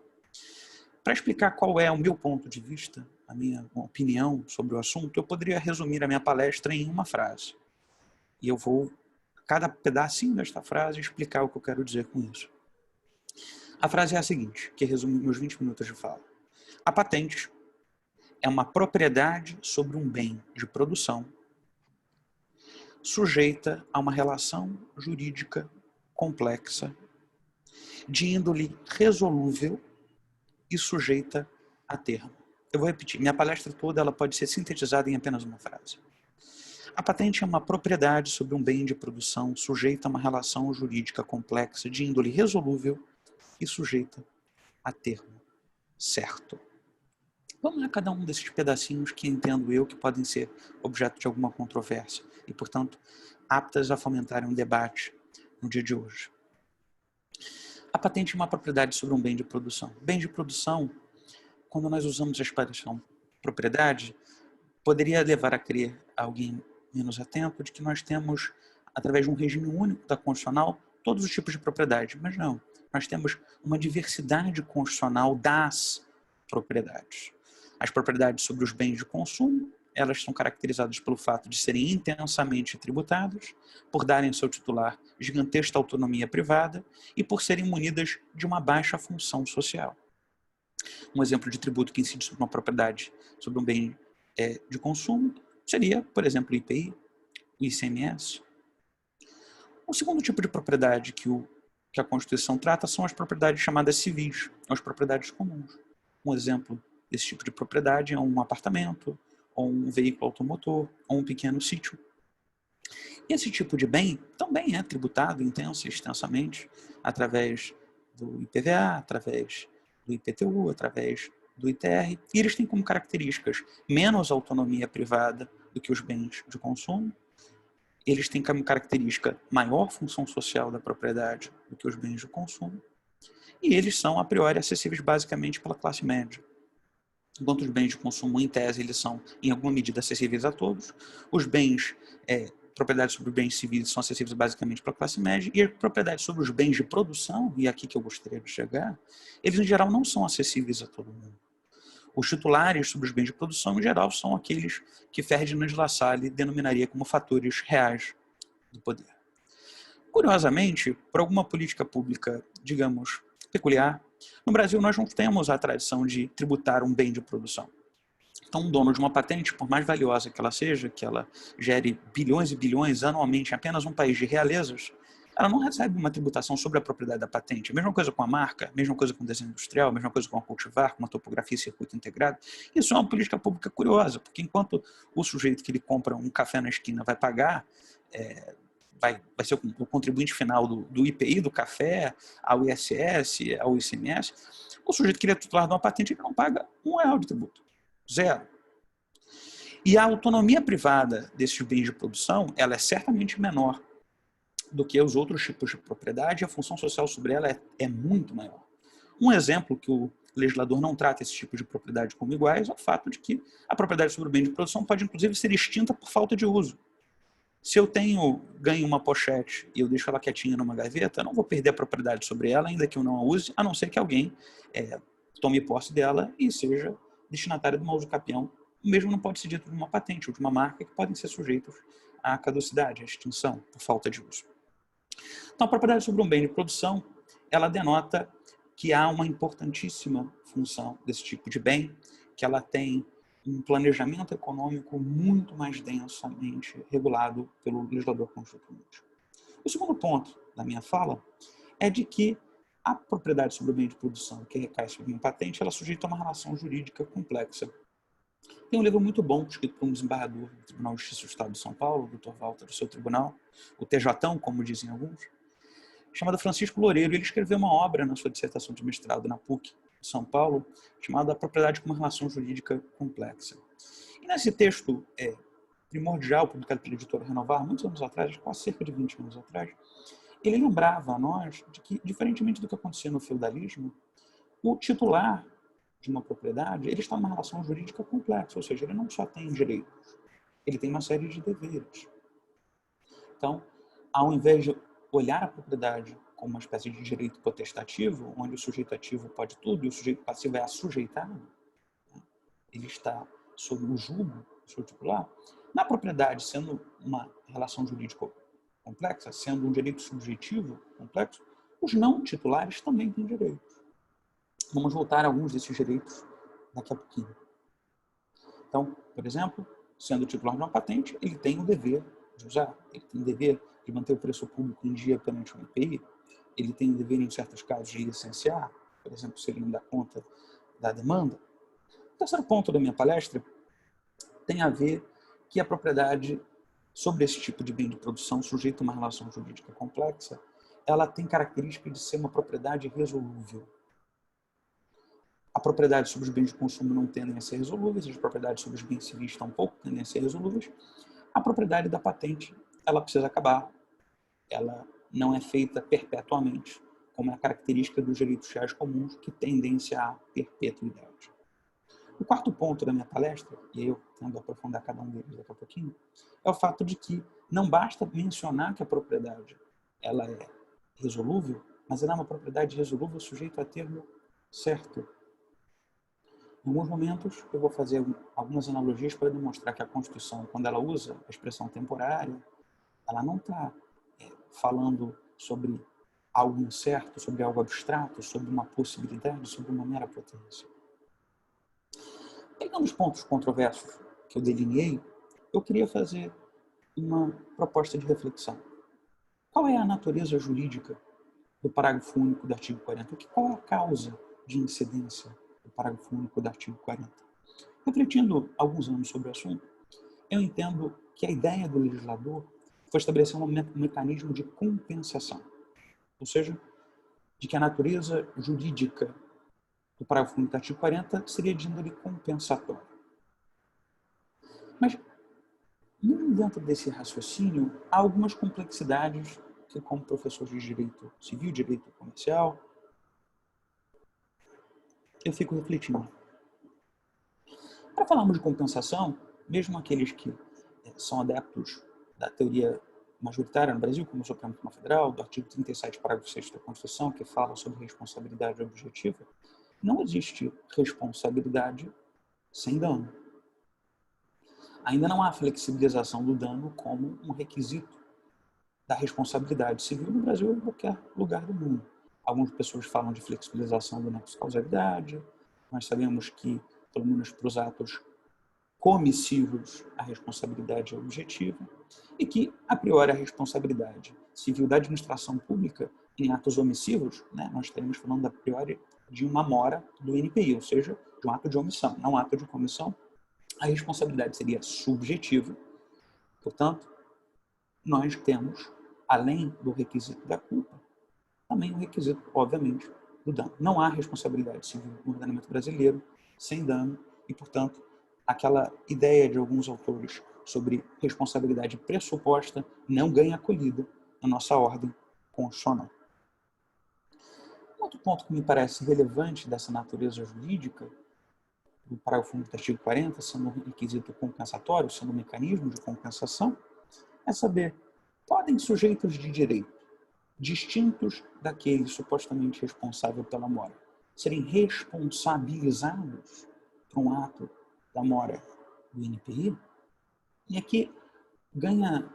Para explicar qual é o meu ponto de vista, a minha opinião sobre o assunto, eu poderia resumir a minha palestra em uma frase. E eu vou, cada pedacinho desta frase, explicar o que eu quero dizer com isso. A frase é a seguinte, que resume meus 20 minutos de fala. A patente é uma propriedade sobre um bem de produção sujeita a uma relação jurídica complexa, de índole resolúvel e sujeita a termo. Eu vou repetir, minha palestra toda ela pode ser sintetizada em apenas uma frase. A patente é uma propriedade sobre um bem de produção sujeita a uma relação jurídica complexa, de índole resolúvel e sujeita a termo certo. Vamos a cada um desses pedacinhos que entendo eu que podem ser objeto de alguma controvérsia e, portanto, aptas a fomentarem um debate no dia de hoje. A patente é uma propriedade sobre um bem de produção. Bem de produção, quando nós usamos a expressão propriedade, poderia levar a crer a alguém menos atento de que nós temos, através de um regime único da Constitucional, todos os tipos de propriedade. Mas não, nós temos uma diversidade constitucional das propriedades. As propriedades sobre os bens de consumo, elas são caracterizadas pelo fato de serem intensamente tributadas, por darem ao seu titular gigantesca autonomia privada e por serem munidas de uma baixa função social. Um exemplo de tributo que incide sobre uma propriedade, sobre um bem de consumo, seria, por exemplo, o IPI, o ICMS. O segundo tipo de propriedade que a Constituição trata são as propriedades chamadas civis, as propriedades comuns. Um exemplo desse tipo de propriedade é um apartamento, ou um veículo automotor, ou um pequeno sítio. Esse tipo de bem também é tributado extensamente através do IPVA, através do IPTU, através do ITR, e eles têm como características menos autonomia privada do que os bens de consumo, eles têm como característica maior função social da propriedade do que os bens de consumo, e eles são, a priori, acessíveis basicamente pela classe média. Enquanto os bens de consumo, em tese, eles são, em alguma medida, acessíveis a todos, os bens, propriedades sobre bens civis são acessíveis basicamente pela classe média, e as propriedades sobre os bens de produção, e aqui que eu gostaria de chegar, eles, em geral, não são acessíveis a todo mundo. Os titulares sobre os bens de produção, em geral, são aqueles que Ferdinand Lassalle denominaria como fatores reais do poder. Curiosamente, por alguma política pública, digamos, peculiar, no Brasil nós não temos a tradição de tributar um bem de produção. Então, um dono de uma patente, por mais valiosa que ela seja, que ela gere bilhões e bilhões anualmente em apenas um país de realezas, ela não recebe uma tributação sobre a propriedade da patente. A mesma coisa com a marca, a mesma coisa com o desenho industrial, a mesma coisa com a cultivar, com uma topografia e circuito integrado. Isso é uma política pública curiosa, porque enquanto o sujeito que ele compra um café na esquina vai pagar, vai ser o contribuinte final do IPI, do café, ao ISS, ao ICMS, o sujeito que ele é titular de uma patente, ele não paga R$1 de tributo. Zero. E a autonomia privada desses bens de produção, ela é certamente menor do que os outros tipos de propriedade, e a função social sobre ela é muito maior. Um exemplo que o legislador não trata esse tipo de propriedade como iguais é o fato de que a propriedade sobre o bem de produção pode, inclusive, ser extinta por falta de uso. Se eu ganho uma pochete e eu deixo ela quietinha numa gaveta, eu não vou perder a propriedade sobre ela, ainda que eu não a use, a não ser que alguém tome posse dela e seja destinatário de uma uso capião. O mesmo não pode ser dito de uma patente ou de uma marca, que podem ser sujeitos à caducidade, à extinção, por falta de uso. Então, a propriedade sobre um bem de produção, ela denota que há uma importantíssima função desse tipo de bem, que ela tem um planejamento econômico muito mais densamente regulado pelo legislador constituinte. O segundo ponto da minha fala é de que a propriedade sobre o bem de produção que recai sobre uma patente, ela é sujeita a uma relação jurídica complexa. Tem um livro muito bom, escrito por um desembargador do Tribunal de Justiça do Estado de São Paulo, o Dr. Walter, do seu tribunal, o TJão, como dizem alguns, chamado Francisco Loureiro. Ele escreveu uma obra na sua dissertação de mestrado na PUC de São Paulo, chamada Propriedade como Relação Jurídica Complexa. E nesse texto primordial, publicado pela editora Renovar, muitos anos atrás, quase cerca de 20 anos atrás, ele lembrava a nós de que, diferentemente do que acontecia no feudalismo, o titular de uma propriedade, ele está numa relação jurídica complexa, ou seja, ele não só tem direitos, ele tem uma série de deveres. Então, ao invés de olhar a propriedade como uma espécie de direito potestativo, onde o sujeito ativo pode tudo e o sujeito passivo é assujeitado, ele está sob o jugo do seu titular, na propriedade, sendo uma relação jurídica complexa, sendo um direito subjetivo complexo, os não titulares também têm direitos. Vamos voltar a alguns desses direitos daqui a pouquinho. Então, por exemplo, sendo titular de uma patente, ele tem o dever de usar, ele tem o dever de manter o preço público em dia perante o IPI, ele tem o dever, em certos casos, de licenciar, por exemplo, se ele não dá conta da demanda. O terceiro ponto da minha palestra tem a ver que a propriedade sobre esse tipo de bem de produção, sujeita a uma relação jurídica complexa, ela tem característica de ser uma propriedade resolúvel. A propriedade sobre os bens de consumo não tendem a ser resolúveis, as propriedades sobre os bens civis tampouco tendem a ser resolúveis. A propriedade da patente, ela precisa acabar. Ela não é feita perpetuamente, como é a característica dos direitos reais comuns, que tendência à perpetuidade. O quarto ponto da minha palestra, e eu tendo a aprofundar cada um deles daqui a pouquinho, é o fato de que não basta mencionar que a propriedade ela é resolúvel, mas ela é uma propriedade resolúvel sujeita a termo certo. Em alguns momentos, eu vou fazer algumas analogias para demonstrar que a Constituição, quando ela usa a expressão temporária, ela não está falando sobre algo incerto, sobre algo abstrato, sobre uma possibilidade, sobre uma mera potência. Pegando os pontos controversos que eu delineei, eu queria fazer uma proposta de reflexão. Qual é a natureza jurídica do parágrafo único do artigo 40? Qual é a causa de incidência do parágrafo único do artigo 40? Refletindo alguns anos sobre o assunto, eu entendo que a ideia do legislador foi estabelecer um mecanismo de compensação, ou seja, de que a natureza jurídica do parágrafo único do artigo 40 seria de índole compensatória. Mas, dentro desse raciocínio, há algumas complexidades que, como professor de direito civil, direito comercial, eu fico refletindo. Para falarmos de compensação, mesmo aqueles que são adeptos da teoria majoritária no Brasil, como o Supremo Tribunal Federal, do artigo 37, parágrafo 6º da Constituição, que fala sobre responsabilidade objetiva, não existe responsabilidade sem dano. Ainda não há flexibilização do dano como um requisito da responsabilidade civil no Brasil ou em qualquer lugar do mundo. Algumas pessoas falam de flexibilização do nexo de causalidade. Nós sabemos que, pelo menos para os atos comissivos, a responsabilidade é objetiva. e que, a priori, a responsabilidade civil da administração pública em atos omissivos, né, nós estaremos falando, a priori, de uma mora do INPI, ou seja, de um ato de omissão, não um ato de comissão. A responsabilidade seria subjetiva. Portanto, nós temos, além do requisito da culpa, também o requisito, obviamente, do dano. Não há responsabilidade civil no ordenamento brasileiro sem dano e, portanto, aquela ideia de alguns autores sobre responsabilidade pressuposta não ganha acolhida na nossa ordem constitucional. Outro ponto que me parece relevante dessa natureza jurídica, no parágrafo único do artigo 40, sendo um requisito compensatório, sendo um mecanismo de compensação, é saber, podem sujeitos de direito, distintos daquele supostamente responsável pela mora, serem responsabilizados por um ato da mora do INPI? E aqui ganha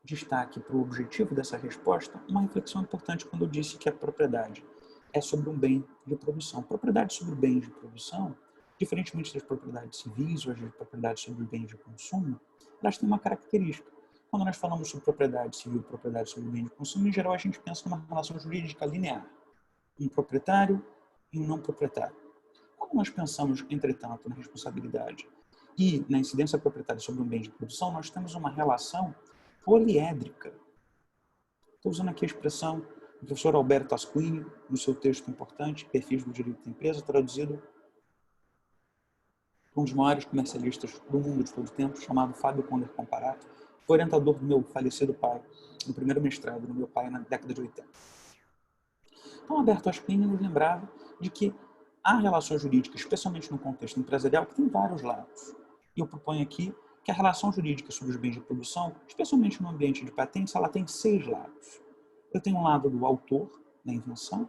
destaque para o objetivo dessa resposta uma reflexão importante quando eu disse que a propriedade é sobre um bem de produção. Propriedade sobre bens de produção, diferentemente das propriedades civis ou das propriedades sobre bens de consumo, elas têm uma característica. Quando nós falamos sobre propriedade civil e propriedade sobre bem de consumo, em geral a gente pensa numa relação jurídica linear. Um proprietário e um não proprietário. Quando nós pensamos, entretanto, na responsabilidade e na incidência proprietária sobre um bem de produção, nós temos uma relação poliédrica. Estou usando aqui a expressão do professor Alberto Asquini, no seu texto importante, Perfis do Direito da Empresa, traduzido por um dos maiores comercialistas do mundo de todo o tempo, chamado Fábio Conder Comparato, foi orientador do meu falecido pai, no primeiro mestrado do meu pai na década de 80. Então, Alberto Asquini nos lembrava de que há relações jurídicas, especialmente no contexto empresarial, que tem vários lados. E eu proponho aqui que a relação jurídica sobre os bens de produção, especialmente no ambiente de patentes, ela tem 6 lados. Eu tenho um lado do autor da invenção,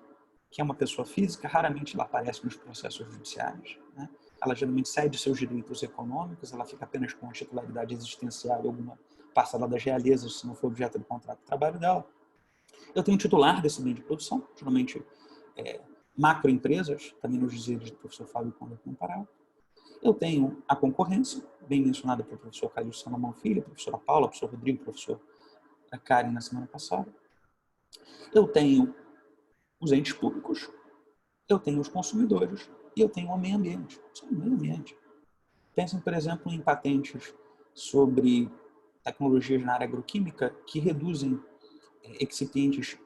que é uma pessoa física, raramente ela aparece nos processos judiciais, né? Ela geralmente cede seus direitos econômicos, ela fica apenas com a titularidade existencial e alguma parcela das realezas, se não for objeto do contrato de trabalho dela. Eu tenho um titular desse bem de produção, geralmente macroempresas, também nos dizeres do professor Fábio Conder Comparato. Eu tenho a concorrência, bem mencionada pelo professor Calixto Salomão Filho, a professora Paula, o professor Rodrigo, a professora Karen na semana passada. Eu tenho os entes públicos, eu tenho os consumidores e eu tenho o meio ambiente. Isso é o meio ambiente. Pensem, por exemplo, em patentes sobre tecnologias na área agroquímica que reduzem excipientes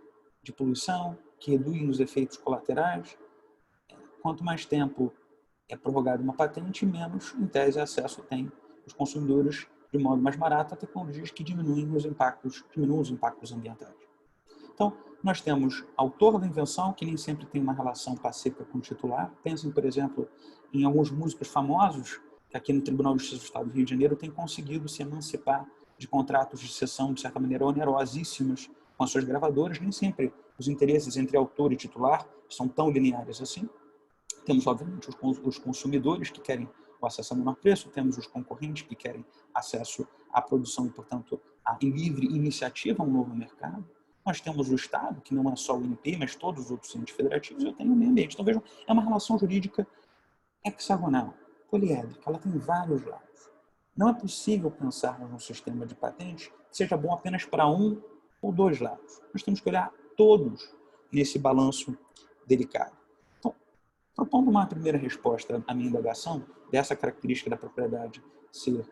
de poluição, que reduzem os efeitos colaterais. Quanto mais tempo é prorrogada uma patente, menos, em tese, acesso tem os consumidores de modo mais barato a tecnologias que diminuem os impactos ambientais. Então, nós temos autor da invenção, que nem sempre tem uma relação pacífica com o titular. Pensem, por exemplo, em alguns músicos famosos, que aqui no Tribunal de Justiça do Estado do Rio de Janeiro têm conseguido se emancipar de contratos de cessão, de certa maneira, onerosíssimos com as suas gravadoras. Nem sempre os interesses entre autor e titular são tão lineares assim. Temos, obviamente, os consumidores que querem o acesso a menor preço, temos os concorrentes que querem acesso à produção e, portanto, a livre iniciativa a um novo mercado. Nós temos o Estado, que não é só o INPI, mas todos os outros entes federativos, e eu tenho o meio ambiente. Então, vejam, é uma relação jurídica hexagonal, poliédrica, ela tem vários lados. Não é possível pensarmos num sistema de patente que seja bom apenas para um ou 2 lados. Nós temos que olhar todos nesse balanço delicado. Então, propondo uma primeira resposta à minha indagação, dessa característica da propriedade ser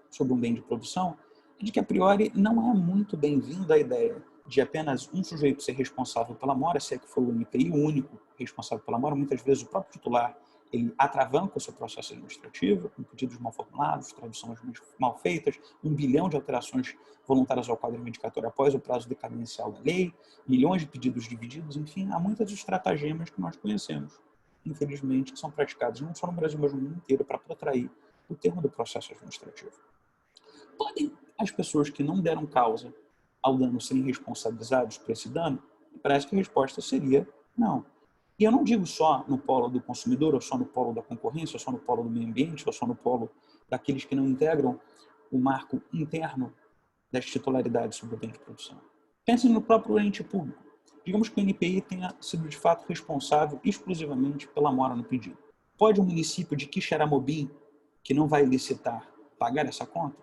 sobre um bem de produção, é de que, a priori, não é muito bem-vinda a ideia de apenas um sujeito ser responsável pela mora, se é que for o INPI, o único responsável pela mora. Muitas vezes o próprio titular ele atravanca o seu processo administrativo, com pedidos mal formulados, traduções mal feitas, 1 bilhão de alterações voluntárias ao quadro reivindicatório após o prazo decadencial da lei, milhões de pedidos divididos, enfim, há muitas estratagemas que nós conhecemos, infelizmente, que são praticadas não só no Brasil, mas no mundo inteiro, para protrair o termo do processo administrativo. Podem as pessoas que não deram causa ao dano serem responsabilizados por esse dano? Parece que a resposta seria não. E eu não digo só no polo do consumidor, ou só no polo da concorrência, ou só no polo do meio ambiente, ou só no polo daqueles que não integram o marco interno das titularidades sobre o bem de produção. Pensem no próprio ente público. Digamos que o INPI tenha sido, de fato, responsável exclusivamente pela mora no pedido. Pode o município de Quixeramobim, que não vai licitar, pagar essa conta?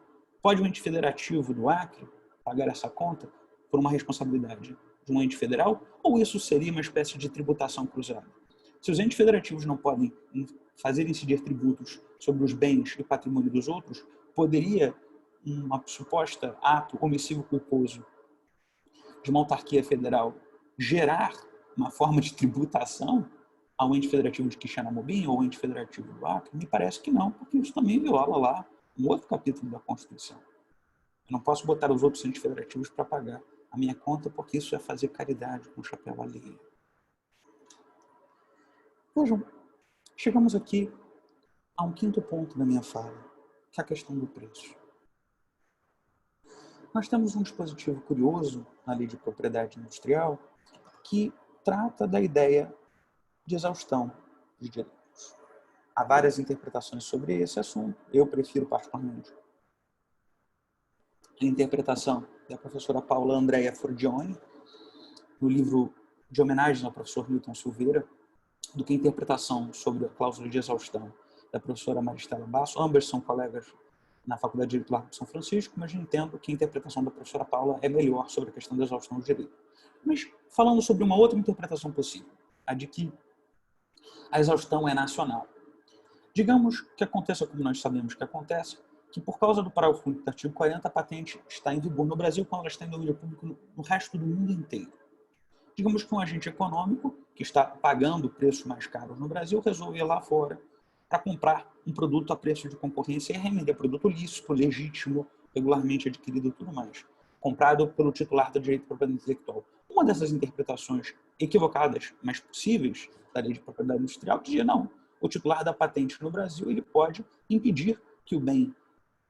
Pode o ente federativo do Acre pagar essa conta por uma responsabilidade de um ente federal? Ou isso seria uma espécie de tributação cruzada? Se os entes federativos não podem fazer incidir tributos sobre os bens e patrimônio dos outros, poderia uma suposta ato omissivo culposo de uma autarquia federal gerar uma forma de tributação ao ente federativo de Quixeramobim ou ao ente federativo do Acre? Me parece que não, porque isso também viola lá um outro capítulo da Constituição. Eu não posso botar os outros entes federativos para pagar a minha conta, porque isso é fazer caridade com o chapéu alheio. Vejam, chegamos aqui a um quinto ponto da minha fala, que é a questão do preço. Nós temos um dispositivo curioso na Lei de Propriedade Industrial que trata da ideia de exaustão de direitos. Há várias interpretações sobre esse assunto. Eu prefiro particularmente a interpretação da professora Paula Andrea Forgione, no livro de homenagem ao professor Milton Silveira, do que a interpretação sobre a cláusula de exaustão da professora Maristela Basso. Ambas são colegas na Faculdade de Direito Largo de São Francisco, mas eu entendo que a interpretação da professora Paula é melhor sobre a questão da exaustão do direito. Mas falando sobre uma outra interpretação possível, a de que a exaustão é nacional. Digamos que aconteça como nós sabemos que acontece, que por causa do parágrafo único do artigo 40, a patente está em vigor no Brasil quando ela está em domínio público no resto do mundo inteiro. Digamos que um agente econômico que está pagando preços mais caros no Brasil resolve ir lá fora para comprar um produto a preço de concorrência e revender produto lícito, legítimo, regularmente adquirido e tudo mais, comprado pelo titular do direito de propriedade intelectual. Uma dessas interpretações equivocadas, mas possíveis, da Lei de Propriedade Industrial, dizia não. O titular da patente no Brasil ele pode impedir que o bem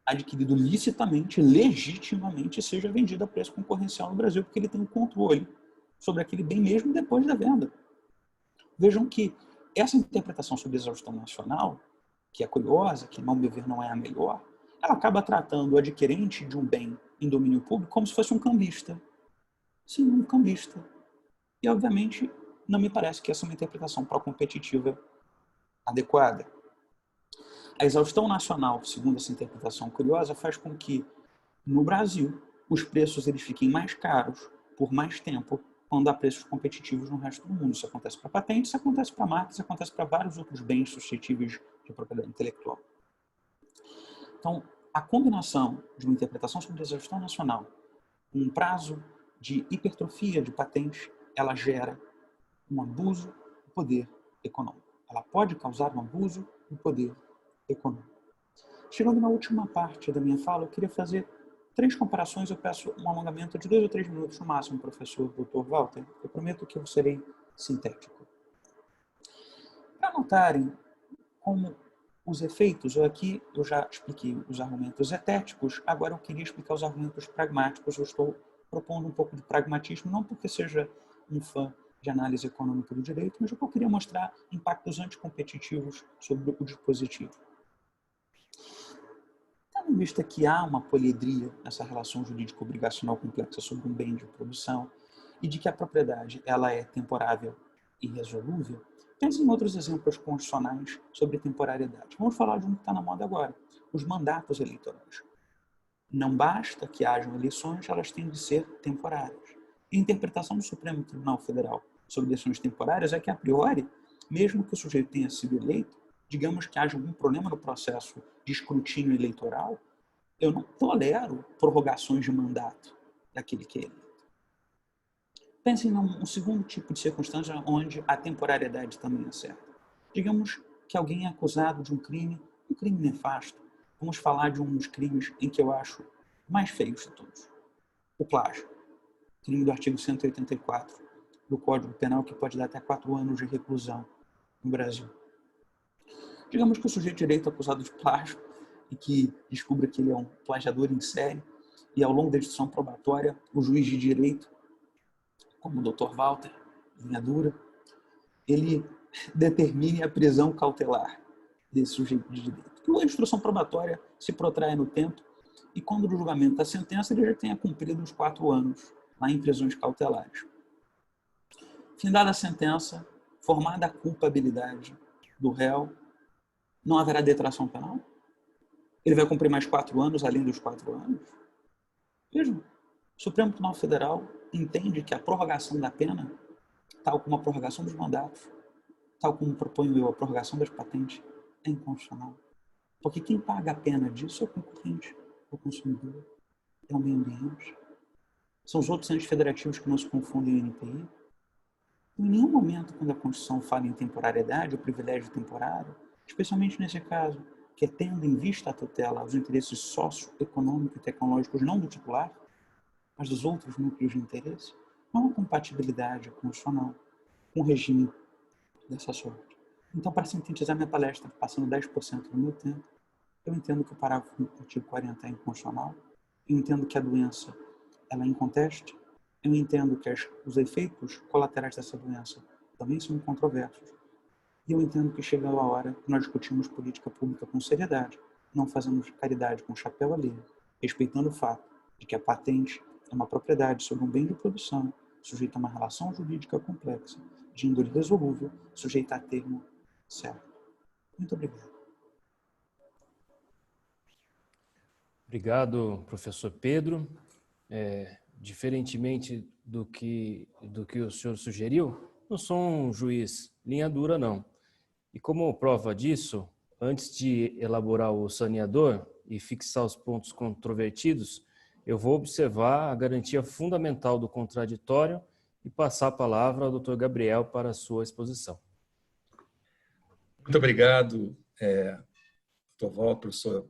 adquirido licitamente, legitimamente, seja vendido a preço concorrencial no Brasil, porque ele tem o controle sobre aquele bem mesmo depois da venda. Vejam que essa interpretação sobre exaustão nacional, que é curiosa, que, ao meu ver, não é a melhor, ela acaba tratando o adquirente de um bem em domínio público como se fosse um cambista. Sim, um cambista. E, obviamente, não me parece que essa é uma interpretação pró-competitiva adequada. A exaustão nacional, segundo essa interpretação curiosa, faz com que, no Brasil, os preços eles fiquem mais caros por mais tempo quando há preços competitivos no resto do mundo. Isso acontece para patentes, isso acontece para marcas, isso acontece para vários outros bens suscetíveis de propriedade intelectual. Então, a combinação de uma interpretação sobre a exaustão nacional com um prazo de hipertrofia de patentes, ela gera um abuso do poder econômico. Ela pode causar um abuso do poder econômico. Chegando na última parte da minha fala, eu queria fazer 3 comparações. Eu peço um alongamento de 2 ou 3 minutos no máximo, professor Dr. Walter. Eu prometo que eu serei sintético. Para notarem como os efeitos, aqui eu já expliquei os argumentos etéticos, agora eu queria explicar os argumentos pragmáticos. Eu estou propondo um pouco de pragmatismo, não porque seja um fã de análise econômica do direito, mas eu queria mostrar impactos anticompetitivos sobre o dispositivo. Tendo em vista que há uma poliedria nessa relação jurídico-obrigacional complexa sobre um bem de produção e de que a propriedade ela é temporável e irresolúvel, pense em outros exemplos constitucionais sobre temporariedade. Vamos falar de um que está na moda agora, os mandatos eleitorais. Não basta que hajam eleições, elas têm de ser temporárias. A interpretação do Supremo Tribunal Federal sobre eleições temporárias é que, a priori, mesmo que o sujeito tenha sido eleito, digamos que haja algum problema no processo de escrutínio eleitoral, eu não tolero prorrogações de mandato daquele que é eleito. Pensem num segundo tipo de circunstância onde a temporariedade também é certa. Digamos que alguém é acusado de um crime nefasto. Vamos falar de um dos crimes em que eu acho mais feios de todos. O plágio. Crime do artigo 184 do Código Penal, que pode dar até 4 anos de reclusão no Brasil. Digamos que o sujeito de direito é acusado de plágio e que descubra que ele é um plagiador em série e, ao longo da instrução probatória, o juiz de direito, como o Dr. Walter, linha dura, ele determine a prisão cautelar desse sujeito de direito. Que a instrução probatória se protraia no tempo e, quando o julgamento da sentença, ele já tenha cumprido os 4 anos lá em prisões cautelares. Findada a sentença, formada a culpabilidade do réu, não haverá detração penal? Ele vai cumprir mais 4 anos, além dos 4 anos? Vejam, o Supremo Tribunal Federal entende que a prorrogação da pena, tal como a prorrogação dos mandatos, tal como proponho eu, a prorrogação das patentes, é inconstitucional. Porque quem paga a pena disso é o concorrente, é o consumidor, é o meio ambiente. São os outros entes federativos que não se confundem em NPI. Em nenhum momento, quando a Constituição fala em temporariedade ou privilégio temporário, especialmente nesse caso, que é tendo em vista a tutela aos interesses socioeconômicos e tecnológicos não do titular, mas dos outros núcleos de interesse, não há compatibilidade constitucional com o regime dessa sorte. Então, para sintetizar minha palestra, passando 10% do meu tempo, eu entendo que o parágrafo do artigo 40 é inconstitucional, eu entendo que a doença ela é inconteste, eu entendo que os efeitos colaterais dessa doença também são controversos, e eu entendo que chega a hora que nós discutimos política pública com seriedade, não fazemos caridade com chapéu alheio, respeitando o fato de que a patente é uma propriedade sobre um bem de produção, sujeita a uma relação jurídica complexa, de índole resolúvel, sujeita a termo certo. Muito obrigado. Obrigado, professor Pedro. Diferentemente do que o senhor sugeriu, não sou um juiz linha dura, não. E como prova disso, antes de elaborar o saneador e fixar os pontos controvertidos, eu vou observar a garantia fundamental do contraditório e passar a palavra ao Dr. Gabriel para a sua exposição. Muito obrigado, professor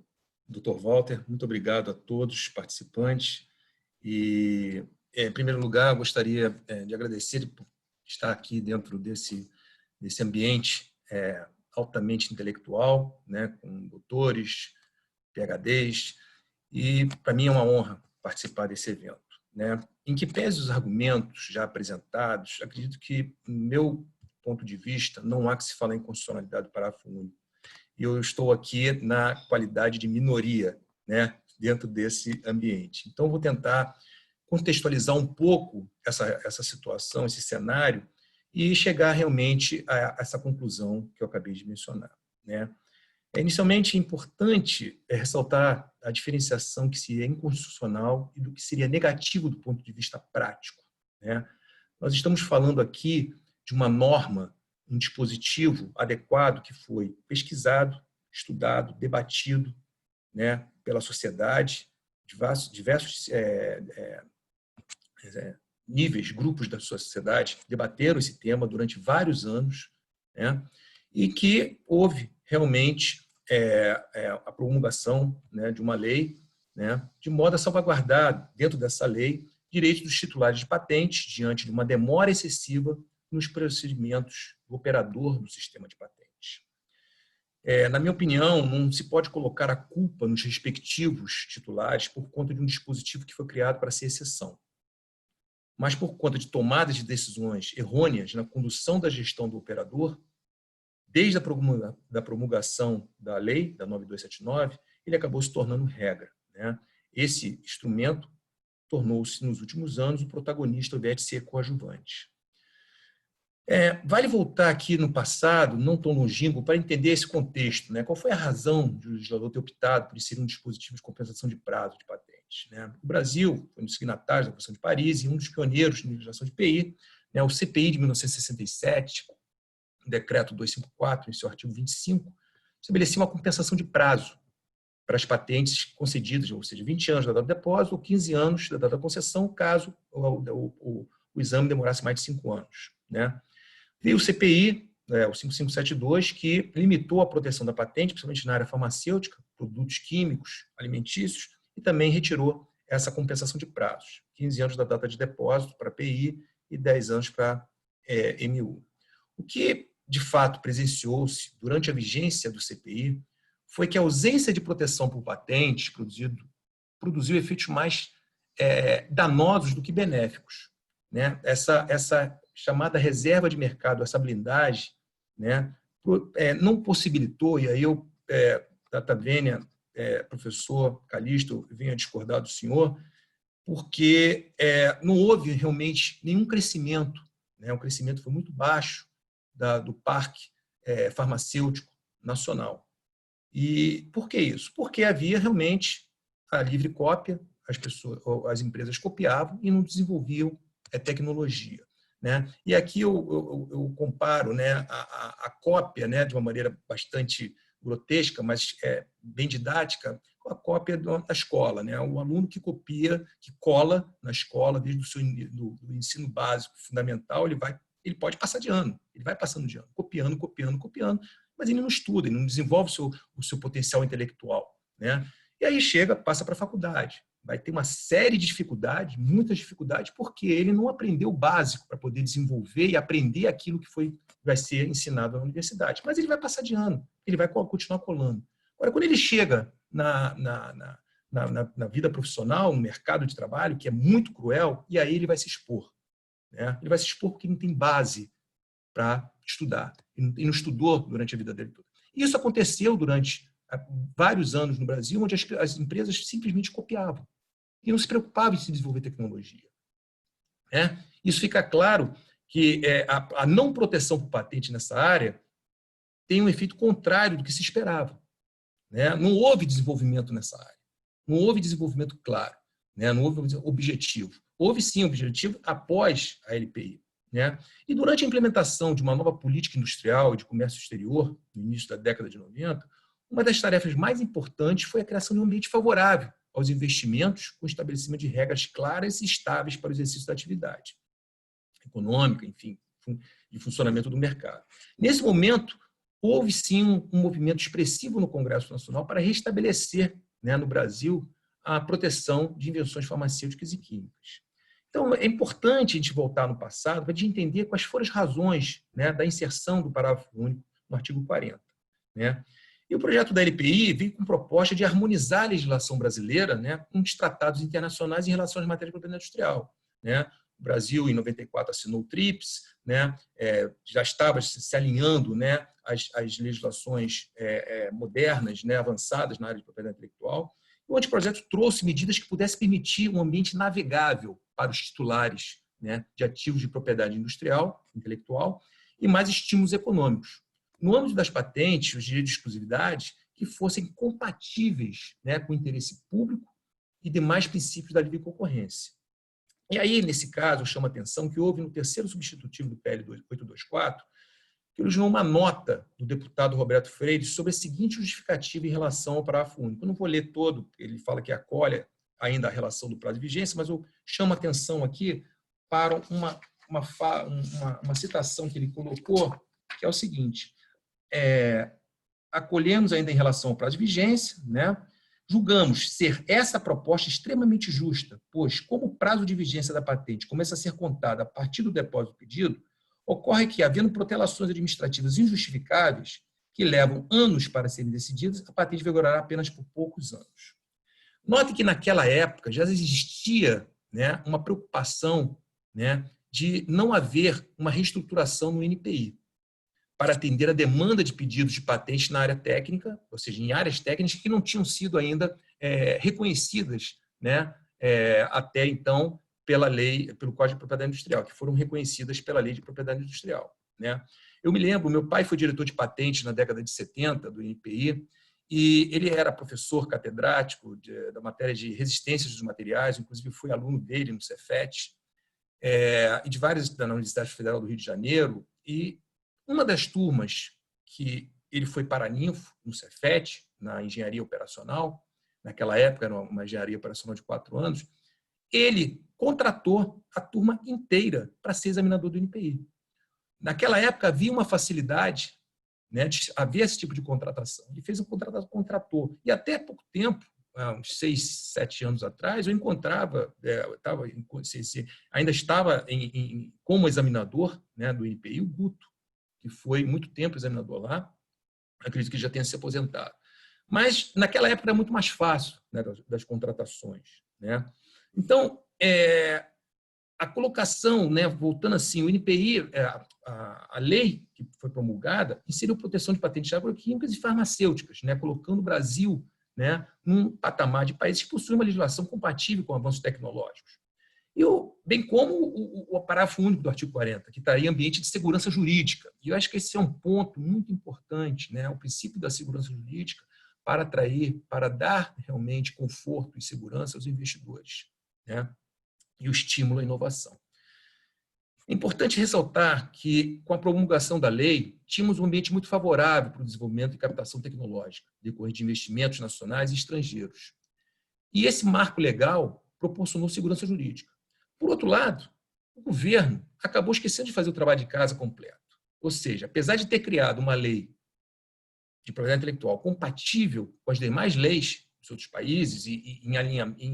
Dr. Walter. Muito obrigado a todos os participantes. E, em primeiro lugar, gostaria de agradecer por estar aqui dentro desse ambiente altamente intelectual, né, com doutores, PhDs, e para mim é uma honra participar desse evento, né? Em que pese os argumentos já apresentados, acredito que, no meu ponto de vista, não há que se falar em constitucionalidade do parágrafo único. E eu estou aqui na qualidade de minoria, né, dentro desse ambiente. Então, vou tentar contextualizar um pouco essa situação, esse cenário, e chegar realmente a essa conclusão que eu acabei de mencionar, né? Inicialmente, é importante ressaltar a diferenciação que seria inconstitucional e do que seria negativo do ponto de vista prático, né? Nós estamos falando aqui de uma norma, um dispositivo adequado que foi pesquisado, estudado, debatido, né, pela sociedade, diversos níveis, grupos da sociedade debateram esse tema durante vários anos, né, e que houve realmente a promulgação, né, de uma lei, né, de modo a salvaguardar, dentro dessa lei, direitos dos titulares de patentes diante de uma demora excessiva nos procedimentos do operador do sistema de patentes. Na minha opinião, não se pode colocar a culpa nos respectivos titulares por conta de um dispositivo que foi criado para ser exceção, mas por conta de tomadas de decisões errôneas na condução da gestão do operador, desde a promulgação da lei, da 9279, ele acabou se tornando regra, né? Esse instrumento tornou-se, nos últimos anos, o protagonista ao invés de ser coadjuvante. Vale voltar aqui no passado, não tão longínquo, para entender esse contexto, né? Qual foi a razão de o legislador ter optado por ser um dispositivo de compensação de prazo de patentes, né? O Brasil foi um dos signatários da Convenção de Paris e um dos pioneiros na legislação de PI, né? O CPI de 1967, o decreto 254, em seu artigo 25, estabelecia uma compensação de prazo para as patentes concedidas, ou seja, 20 anos da data do depósito ou 15 anos da data da concessão, caso o exame demorasse mais de 5 anos, né? Veio o CPI, o 5572, que limitou a proteção da patente, principalmente na área farmacêutica, produtos químicos, alimentícios, e também retirou essa compensação de prazos, 15 anos da data de depósito para PI e 10 anos para MU. O que, de fato, presenciou-se durante a vigência do CPI foi que a ausência de proteção por patente produziu efeitos mais danosos do que benéficos, né? Essa chamada reserva de mercado, essa blindagem, né, não possibilitou, e aí eu, Data Vênia, professor Calixto, venho a discordar do senhor, porque não houve realmente nenhum crescimento, né? O crescimento foi muito baixo do parque farmacêutico nacional. E por que isso? Porque havia realmente a livre cópia, as empresas copiavam e não desenvolviam tecnologia, né? E aqui eu comparo, né, a cópia, né, de uma maneira bastante grotesca, mas bem didática, com a cópia da escola, né? O aluno que copia, que cola na escola, desde do ensino básico, fundamental, ele pode passar de ano, ele vai passando de ano, copiando, mas ele não estuda, ele não desenvolve o seu potencial intelectual, né? E aí passa para a faculdade. Vai ter uma série de dificuldades, muitas dificuldades, porque ele não aprendeu o básico para poder desenvolver e aprender aquilo que vai ser ensinado na universidade. Mas ele vai passar de ano, ele vai continuar colando. Agora, quando ele chega na vida profissional, no mercado de trabalho, que é muito cruel, e aí ele vai se expor, né? Ele vai se expor porque não tem base para estudar, e não estudou durante a vida dele toda. Isso aconteceu durante vários anos no Brasil, onde as empresas simplesmente copiavam e não se preocupavam em se desenvolver tecnologia, né? Isso fica claro que a não proteção por patente nessa área tem um efeito contrário do que se esperava, né? Não houve desenvolvimento nessa área, não houve desenvolvimento claro, né? Não houve objetivo. Houve sim objetivo após a LPI, né? E durante a implementação de uma nova política industrial e de comércio exterior, no início da década de 90, uma das tarefas mais importantes foi a criação de um ambiente favorável aos investimentos, com o estabelecimento de regras claras e estáveis para o exercício da atividade econômica, enfim, e funcionamento do mercado. Nesse momento, houve sim um movimento expressivo no Congresso Nacional para restabelecer, né, no Brasil, a proteção de invenções farmacêuticas e químicas. Então, é importante a gente voltar no passado para a gente entender quais foram as razões, né, da inserção do parágrafo único no artigo 40. Né? E o projeto da LPI veio com proposta de harmonizar a legislação brasileira, né, com os tratados internacionais em relação às matérias de propriedade industrial. Né? O Brasil, em 94, assinou o TRIPS, né, já estava se alinhando, né, às legislações modernas, né, avançadas na área de propriedade intelectual. O anteprojeto trouxe medidas que pudessem permitir um ambiente navegável para os titulares, né, de ativos de propriedade industrial, intelectual, e mais estímulos econômicos. No âmbito das patentes, os direitos de exclusividade que fossem compatíveis, né, com o interesse público e demais princípios da livre concorrência. E aí, nesse caso, eu chamo a atenção que houve no terceiro substitutivo do PL 824, que originou uma nota do deputado Roberto Freire sobre a seguinte justificativa em relação ao parágrafo único. Eu não vou ler todo, ele fala que acolhe ainda a relação do prazo de vigência, mas eu chamo a atenção aqui para uma citação que ele colocou, que é o seguinte: acolhemos ainda em relação ao prazo de vigência, né? Julgamos ser essa proposta extremamente justa, pois, como o prazo de vigência da patente começa a ser contado a partir do depósito do pedido, ocorre que, havendo protelações administrativas injustificáveis, que levam anos para serem decididas, a patente vigorará apenas por poucos anos. Note que, naquela época, já existia, né, uma preocupação, né, de não haver uma reestruturação no INPI, para atender a demanda de pedidos de patente na área técnica, ou seja, em áreas técnicas que não tinham sido ainda reconhecidas, né, até então, pela lei, pelo Código de Propriedade Industrial, que foram reconhecidas pela Lei de Propriedade Industrial. Né? Eu me lembro, meu pai foi diretor de patente na década de 70 do INPI, e ele era professor catedrático da matéria de resistências dos materiais, inclusive fui aluno dele no Cefet, e de várias da Universidade Federal do Rio de Janeiro, e uma das turmas que ele foi paraninfo no Cefet, na engenharia operacional, naquela época era uma engenharia operacional de 4 anos, ele contratou a turma inteira para ser examinador do INPI. Naquela época havia uma facilidade, né, de haver esse tipo de contratação. Ele fez um contrato, contratou. E até pouco tempo, uns 6, 7 anos atrás, eu encontrava, ainda estava como examinador, né, do INPI, o Guto, que foi muito tempo examinador lá, acredito que já tenha se aposentado. Mas, naquela época, era muito mais fácil, né, das contratações. Né? Então, a colocação, né, voltando assim, o INPI, a lei que foi promulgada, inseriu proteção de patentes agroquímicas e farmacêuticas, né, colocando o Brasil, né, num patamar de países que possuem uma legislação compatível com avanços tecnológicos. Bem como o parágrafo único do artigo 40, que está em ambiente de segurança jurídica. E eu acho que esse é um ponto muito importante, né? O princípio da segurança jurídica, para atrair, para dar realmente conforto e segurança aos investidores, né? E o estímulo à inovação. É importante ressaltar que, com a promulgação da lei, tínhamos um ambiente muito favorável para o desenvolvimento e captação tecnológica, decorrente de investimentos nacionais e estrangeiros. E esse marco legal proporcionou segurança jurídica. Por outro lado, o governo acabou esquecendo de fazer o trabalho de casa completo. Ou seja, apesar de ter criado uma lei de propriedade intelectual compatível com as demais leis dos outros países e em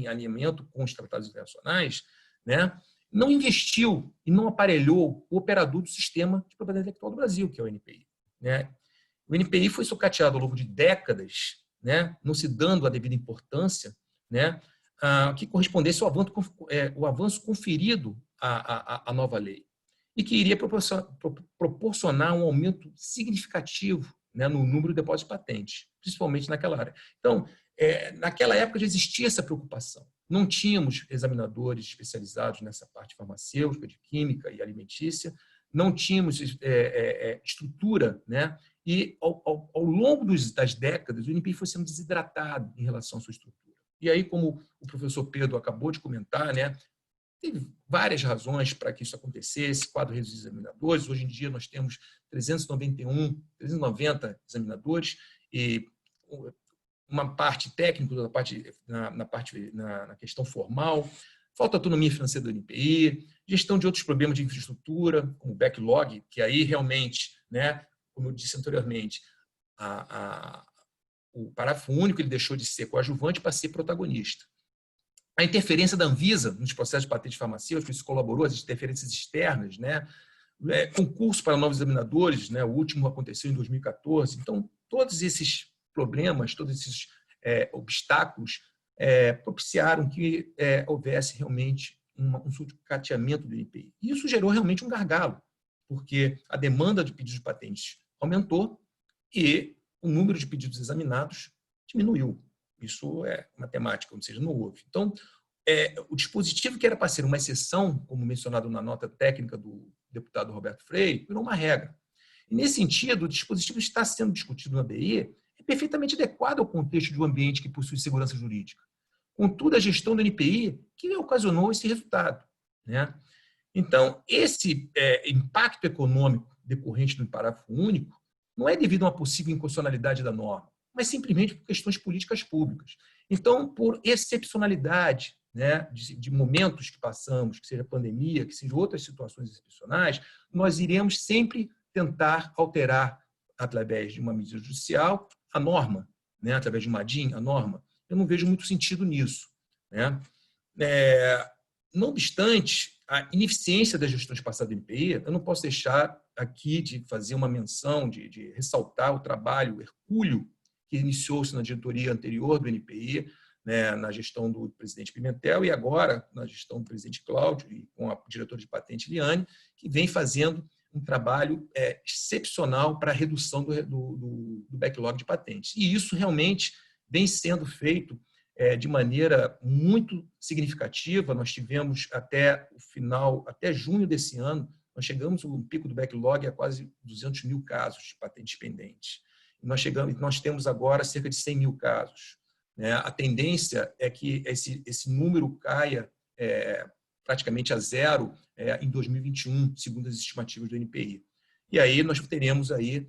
alinhamento com os tratados internacionais, né, não investiu e não aparelhou o operador do sistema de propriedade intelectual do Brasil, que é o INPI. Né? O INPI foi sucateado ao longo de décadas, né, não se dando a devida importância, né, que correspondesse ao avanço conferido à nova lei e que iria proporcionar um aumento significativo, né, no número de depósitos de patentes, principalmente naquela área. Então, naquela época já existia essa preocupação. Não tínhamos examinadores especializados nessa parte farmacêutica, de química e alimentícia, não tínhamos estrutura, né? E ao longo das décadas, o INPI foi sendo desidratado em relação à sua estrutura. E aí, como o professor Pedro acabou de comentar, né, teve várias razões para que isso acontecesse, quadro reduzido de examinadores. Hoje em dia nós temos 390 examinadores e uma parte técnica, na questão formal, falta autonomia financeira do INPI, gestão de outros problemas de infraestrutura, como o backlog, que aí realmente, né, como eu disse anteriormente, o parágrafo único ele deixou de ser coadjuvante para ser protagonista. A interferência da Anvisa nos processos de patente farmacêutica, isso colaborou, as interferências externas, né? Concurso para novos examinadores, né? O último aconteceu em 2014. Então, todos esses problemas, todos esses obstáculos propiciaram que houvesse realmente um sucateamento do INPI. E isso gerou realmente um gargalo, porque a demanda de pedidos de patentes aumentou e o número de pedidos examinados diminuiu. Isso é matemática, ou seja, não houve. Então, o dispositivo que era para ser uma exceção, como mencionado na nota técnica do deputado Roberto Freire, virou uma regra. E, nesse sentido, o dispositivo está sendo discutido na BI é perfeitamente adequado ao contexto de um ambiente que possui segurança jurídica. Contudo, a gestão do NPI que ocasionou esse resultado. Né? Então, esse impacto econômico decorrente do parágrafo único não é devido a uma possível inconstitucionalidade da norma, mas simplesmente por questões políticas públicas. Então, por excepcionalidade, né, de momentos que passamos, que seja pandemia, que seja outras situações excepcionais, nós iremos sempre tentar alterar, através de uma medida judicial, a norma, né, através de uma DIN, a norma. Eu não vejo muito sentido nisso. Né? Não obstante, a ineficiência das gestões passadas do INPI, eu não posso deixar aqui de fazer uma menção, de ressaltar o trabalho hercúleo que iniciou-se na diretoria anterior do INPI, né, na gestão do presidente Pimentel e agora na gestão do presidente Cláudio e com a diretora de patente Liane, que vem fazendo um trabalho excepcional para a redução do backlog de patentes. E isso realmente vem sendo feito de maneira muito significativa. Nós tivemos até o final, até junho desse ano, nós chegamos no pico do backlog a quase 200 mil casos de patentes pendentes. Nós temos agora cerca de 100 mil casos. A tendência é que esse número caia praticamente a zero em 2021, segundo as estimativas do INPI. E aí nós teremos aí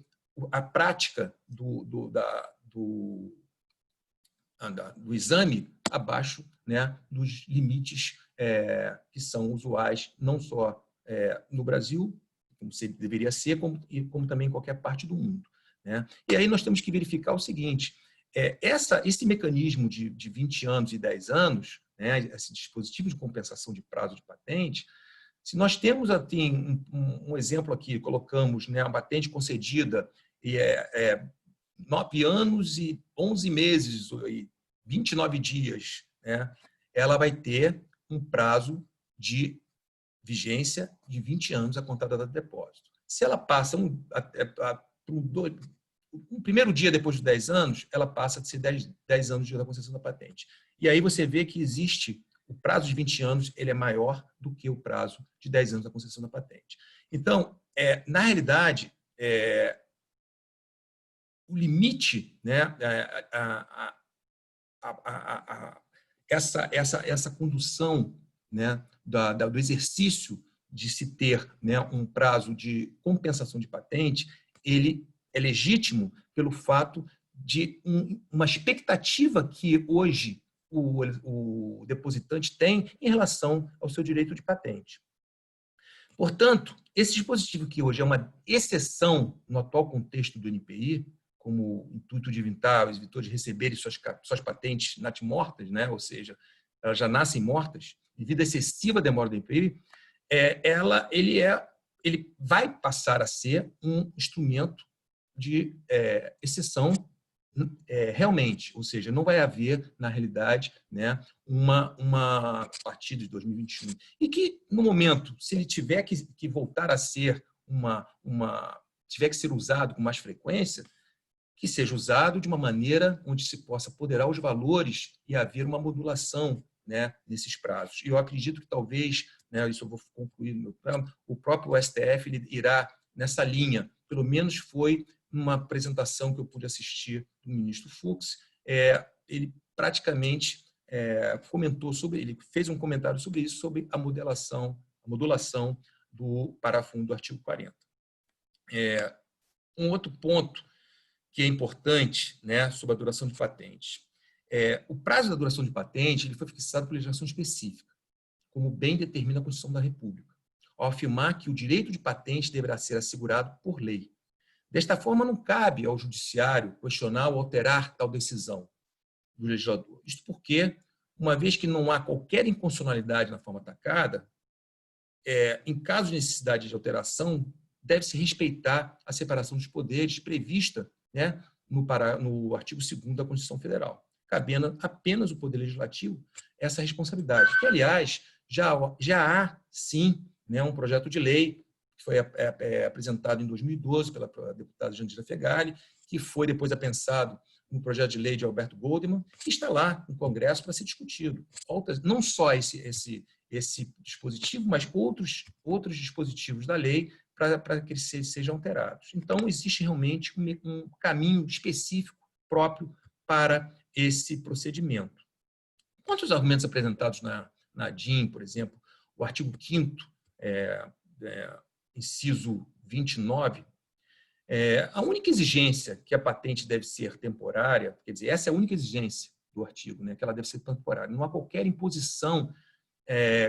a prática do exame abaixo, né, dos limites que são usuais, não só no Brasil, como deveria ser, como também em qualquer parte do mundo. Né? E aí nós temos que verificar o seguinte, esse mecanismo de 20 anos e 10 anos, né, esse dispositivo de compensação de prazo de patente, se nós temos assim, um exemplo aqui, colocamos, né, uma patente concedida e 9 anos e 11 meses, e 29 dias, né, ela vai ter um prazo de vigência de 20 anos a contar da data de depósito. Se ela passa no primeiro dia depois de 10 anos, ela passa a ser 10 anos de concessão da patente. E aí você vê que existe o prazo de 20 anos, ele é maior do que o prazo de 10 anos da concessão da patente. Então, na realidade, o limite, né, essa condução, né, do exercício de se ter, né, um prazo de compensação de patente, ele é legítimo pelo fato de uma expectativa que hoje o depositante tem em relação ao seu direito de patente. Portanto, esse dispositivo que hoje é uma exceção no atual contexto do NPI, como intuito de evitar os editores receberem suas patentes natimortas, né? Ou seja, elas já nascem mortas, devido à excessiva demora do NPI, ele vai passar a ser um instrumento de exceção realmente, ou seja, não vai haver, na realidade, né, a partir de 2021. E que, no momento, se ele tiver que voltar a ser tiver que ser usado com mais frequência, que seja usado de uma maneira onde se possa apoderar os valores e haver uma modulação, né, nesses prazos. E eu acredito que talvez, né, isso eu vou concluir no meu plano, o próprio STF ele irá nessa linha, pelo menos foi uma apresentação que eu pude assistir do ministro Fux, ele praticamente comentou sobre, ele fez um comentário sobre isso, sobre a modulação do parágrafo 1 do artigo 40. Um outro ponto que é importante, né, sobre a duração de patente. O prazo da duração de patente ele foi fixado por legislação específica, como bem determina a Constituição da República, ao afirmar que o direito de patente deverá ser assegurado por lei. Desta forma, não cabe ao judiciário questionar ou alterar tal decisão do legislador. Isto porque, uma vez que não há qualquer inconstitucionalidade na forma atacada, em caso de necessidade de alteração, deve-se respeitar a separação dos poderes prevista, né, no artigo 2º da Constituição Federal, cabendo apenas o Poder Legislativo essa responsabilidade. Que, aliás, já há, sim, né, um projeto de lei que foi apresentado em 2012 pela deputada Jandira Fegali, que foi depois apensado no projeto de lei de Alberto Goldman, que está lá no Congresso para ser discutido. Não só esse dispositivo, mas outros dispositivos da lei para que eles sejam alterados. Então, existe realmente um caminho específico próprio para esse procedimento. Quanto aos argumentos apresentados na DIN, por exemplo, o artigo 5º, inciso 29, a única exigência que a patente deve ser temporária, quer dizer, essa é a única exigência do artigo, né, que ela deve ser temporária. Não há qualquer imposição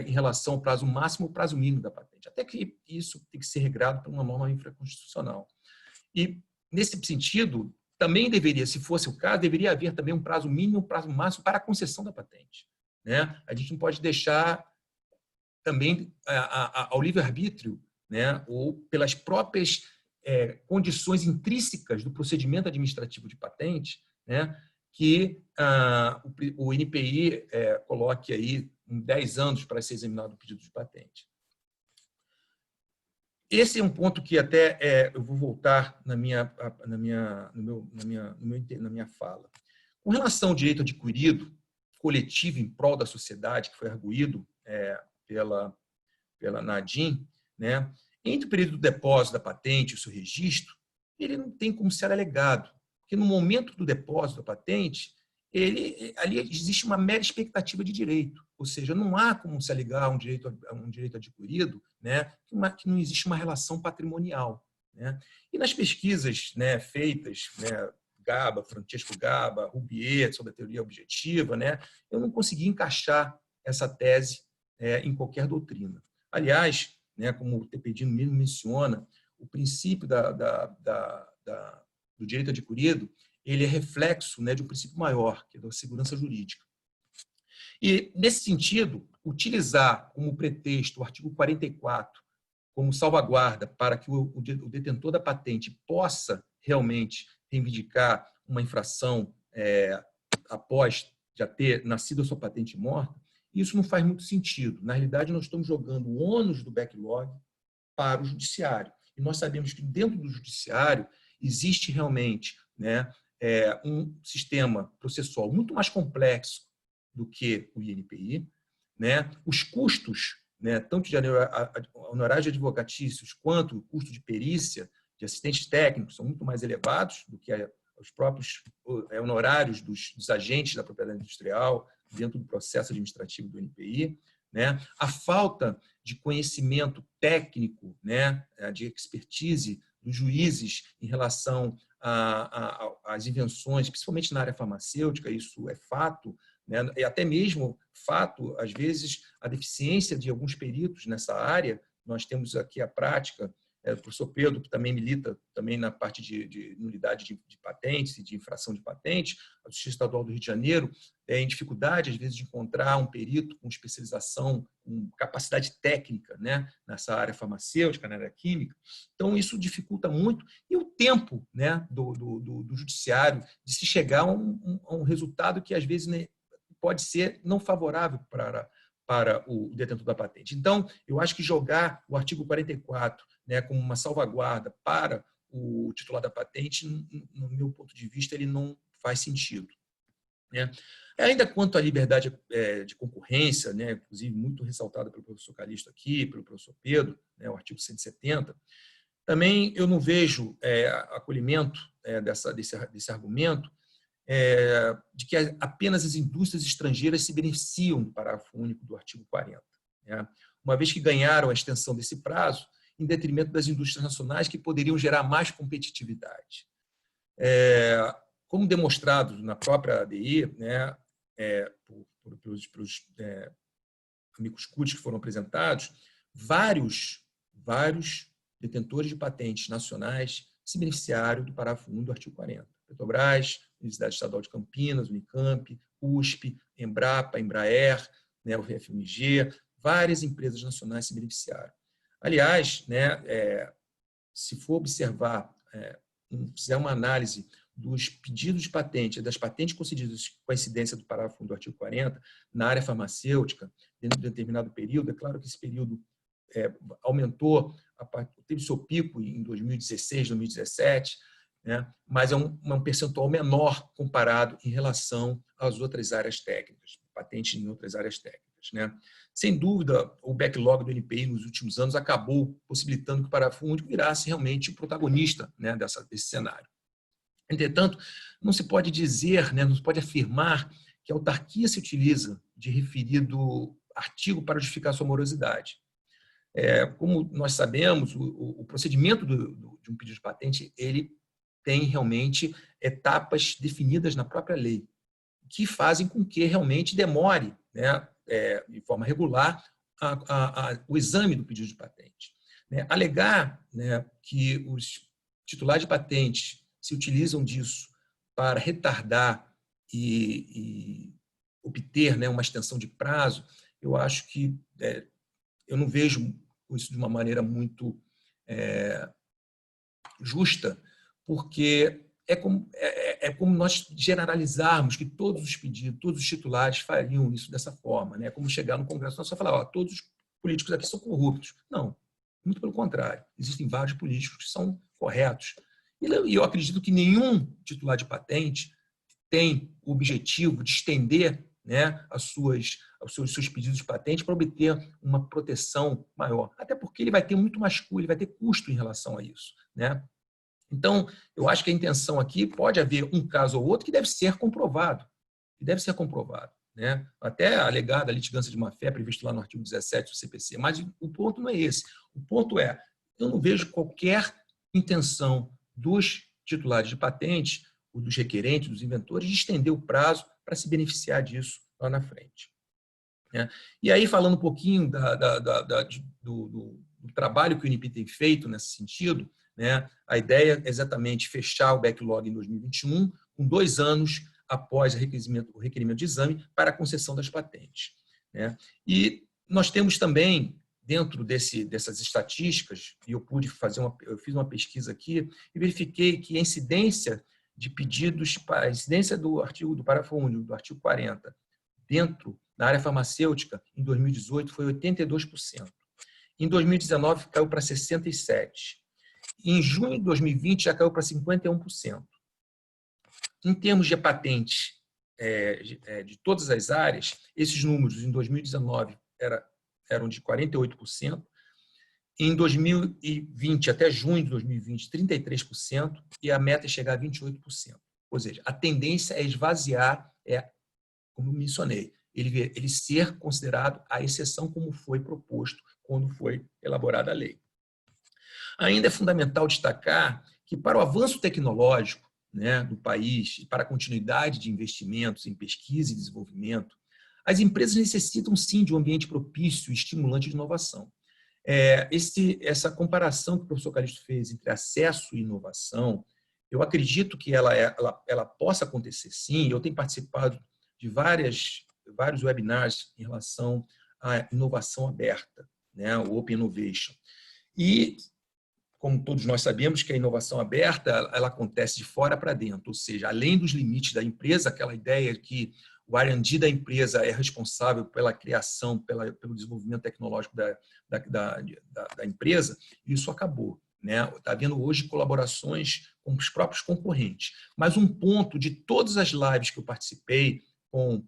em relação ao prazo máximo ou prazo mínimo da patente, até que isso tem que ser regrado por uma norma infraconstitucional. E, nesse sentido, também deveria, se fosse o caso, deveria haver também um prazo mínimo e um prazo máximo para a concessão da patente, né? A gente não pode deixar também ao livre-arbítrio, né, ou pelas próprias condições intrínsecas do procedimento administrativo de patente, né, que o NPI coloque aí 10 anos para ser examinado o pedido de patente. Esse é um ponto que até eu vou voltar na minha fala. Com relação ao direito adquirido, coletivo em prol da sociedade, que foi arguído pela Nadim, né, entre o período do depósito da patente e o seu registro, ele não tem como ser alegado, porque no momento do depósito da patente, ali existe uma mera expectativa de direito, ou seja, não há como se alegar a um direito adquirido, né, que não existe uma relação patrimonial, né? E nas pesquisas, né, feitas, né, Francesco Gaba, Rubier, sobre a teoria objetiva, né, eu não consegui encaixar essa tese em qualquer doutrina. Aliás, né, como o Tepedino mesmo menciona, o princípio do direito adquirido ele é reflexo, né, de um princípio maior, que é da segurança jurídica. E, nesse sentido, utilizar como pretexto o artigo 44 como salvaguarda para que o detentor da patente possa realmente reivindicar uma infração após já ter nascido a sua patente morta, isso não faz muito sentido. Na realidade, nós estamos jogando o ônus do backlog para o judiciário. E nós sabemos que dentro do judiciário existe realmente, né, um sistema processual muito mais complexo do que o INPI, né? Os custos, né, tanto de honorários advocatícios quanto o custo de perícia de assistentes técnicos são muito mais elevados do que os próprios honorários dos agentes da propriedade industrial dentro do processo administrativo do NPI, né? A falta de conhecimento técnico, né, de expertise dos juízes em relação às invenções, principalmente na área farmacêutica, isso é fato, né? E até mesmo fato, às vezes, a deficiência de alguns peritos nessa área. Nós temos aqui a prática, o professor Pedro, que também milita também na parte de nulidade de patentes e de infração de patentes, a Justiça Estadual do Rio de Janeiro, em dificuldade, às vezes, de encontrar um perito com especialização, com capacidade técnica, né, nessa área farmacêutica, na área química. Então, isso dificulta muito. E o tempo, né, do judiciário de se chegar a um resultado que, às vezes, né, pode ser não favorável para o detentor da patente. Então, eu acho que jogar o artigo 44, né, como uma salvaguarda para o titular da patente, no meu ponto de vista, ele não faz sentido, né? Ainda quanto à liberdade de concorrência, né, inclusive muito ressaltada pelo professor Calixto aqui, pelo professor Pedro, né, o artigo 170, também eu não vejo acolhimento desse argumento, de que apenas as indústrias estrangeiras se beneficiam do parágrafo único do artigo 40, né? Uma vez que ganharam a extensão desse prazo, em detrimento das indústrias nacionais que poderiam gerar mais competitividade. Como demonstrado na própria ADI, né, pelos amigos CUT que foram apresentados, vários detentores de patentes nacionais se beneficiaram do parágrafo 1 do artigo 40. Petrobras, Universidade Estadual de Campinas, Unicamp, USP, Embrapa, Embraer, né, o FMG, várias empresas nacionais se beneficiaram. Aliás, né, se for observar, fizer uma análise dos pedidos de patente, das patentes concedidas com a incidência do parágrafo 1 do artigo 40, na área farmacêutica, dentro de um determinado período, é claro que esse período aumentou, teve seu pico em 2016, 2017, né? Mas é um percentual menor comparado em relação às outras áreas técnicas, patentes em outras áreas técnicas, né? Sem dúvida, o backlog do NPI nos últimos anos acabou possibilitando que o parágrafo único virasse realmente o protagonista, né, desse cenário. Entretanto, não se pode dizer, né, não se pode afirmar que a autarquia se utiliza de referido artigo para justificar sua morosidade. Como nós sabemos, o procedimento de um pedido de patente, ele tem realmente etapas definidas na própria lei, que fazem com que realmente demore, né, de forma regular o exame do pedido de patente. Alegar, né, que os titulares de patente se utilizam disso para retardar e obter, né, uma extensão de prazo, eu acho que eu não vejo isso de uma maneira muito justa, porque é como nós generalizarmos que todos os pedidos, todos os titulares fariam isso dessa forma, né? É como chegar no Congresso e só falar, todos os políticos aqui são corruptos. Não, muito pelo contrário. Existem vários políticos que são corretos. E eu acredito que nenhum titular de patente tem o objetivo de estender, né, os seus pedidos de patente para obter uma proteção maior. Até porque ele vai ter muito mais custo, ele vai ter custo em relação a isso, né? Então, eu acho que a intenção aqui pode haver um caso ou outro que deve ser comprovado, né? Até alegada a litigância de má-fé previsto lá no artigo 17 do CPC. Mas o ponto não é esse. O ponto é, eu não vejo qualquer intenção dos titulares de patente, ou dos requerentes, dos inventores, de estender o prazo para se beneficiar disso lá na frente. E aí, falando um pouquinho do trabalho que o INPI tem feito nesse sentido, né, a ideia é exatamente fechar o backlog em 2021, com 2 anos após o requerimento de exame para a concessão das patentes, né? E nós temos também, dentro dessas estatísticas, e eu fiz uma pesquisa aqui e verifiquei que a incidência de pedidos, a incidência do parágrafo único, do artigo 40, dentro da área farmacêutica, em 2018, foi 82%. Em 2019, caiu para 67%. Em junho de 2020, já caiu para 51%. Em termos de patentes de todas as áreas, esses números, em 2019, eram de 48%. Em 2020, até junho de 2020, 33%, e a meta é chegar a 28%. Ou seja, a tendência é esvaziar, como eu mencionei, ele ser considerado a exceção como foi proposto quando foi elaborada a lei. Ainda é fundamental destacar que, para o avanço tecnológico, né, do país e para a continuidade de investimentos em pesquisa e desenvolvimento, as empresas necessitam, sim, de um ambiente propício e estimulante de inovação. Essa comparação que o professor Calixto fez entre acesso e inovação, eu acredito que ela possa acontecer, sim. Eu tenho participado de vários webinars em relação à inovação aberta, né, o Open Innovation. E, como todos nós sabemos, que a inovação aberta ela acontece de fora para dentro, ou seja, além dos limites da empresa, aquela ideia que o R&D da empresa é responsável pela criação, pelo desenvolvimento tecnológico da empresa, isso acabou. Está havendo hoje colaborações com os próprios concorrentes. Mas um ponto de todas as lives que eu participei com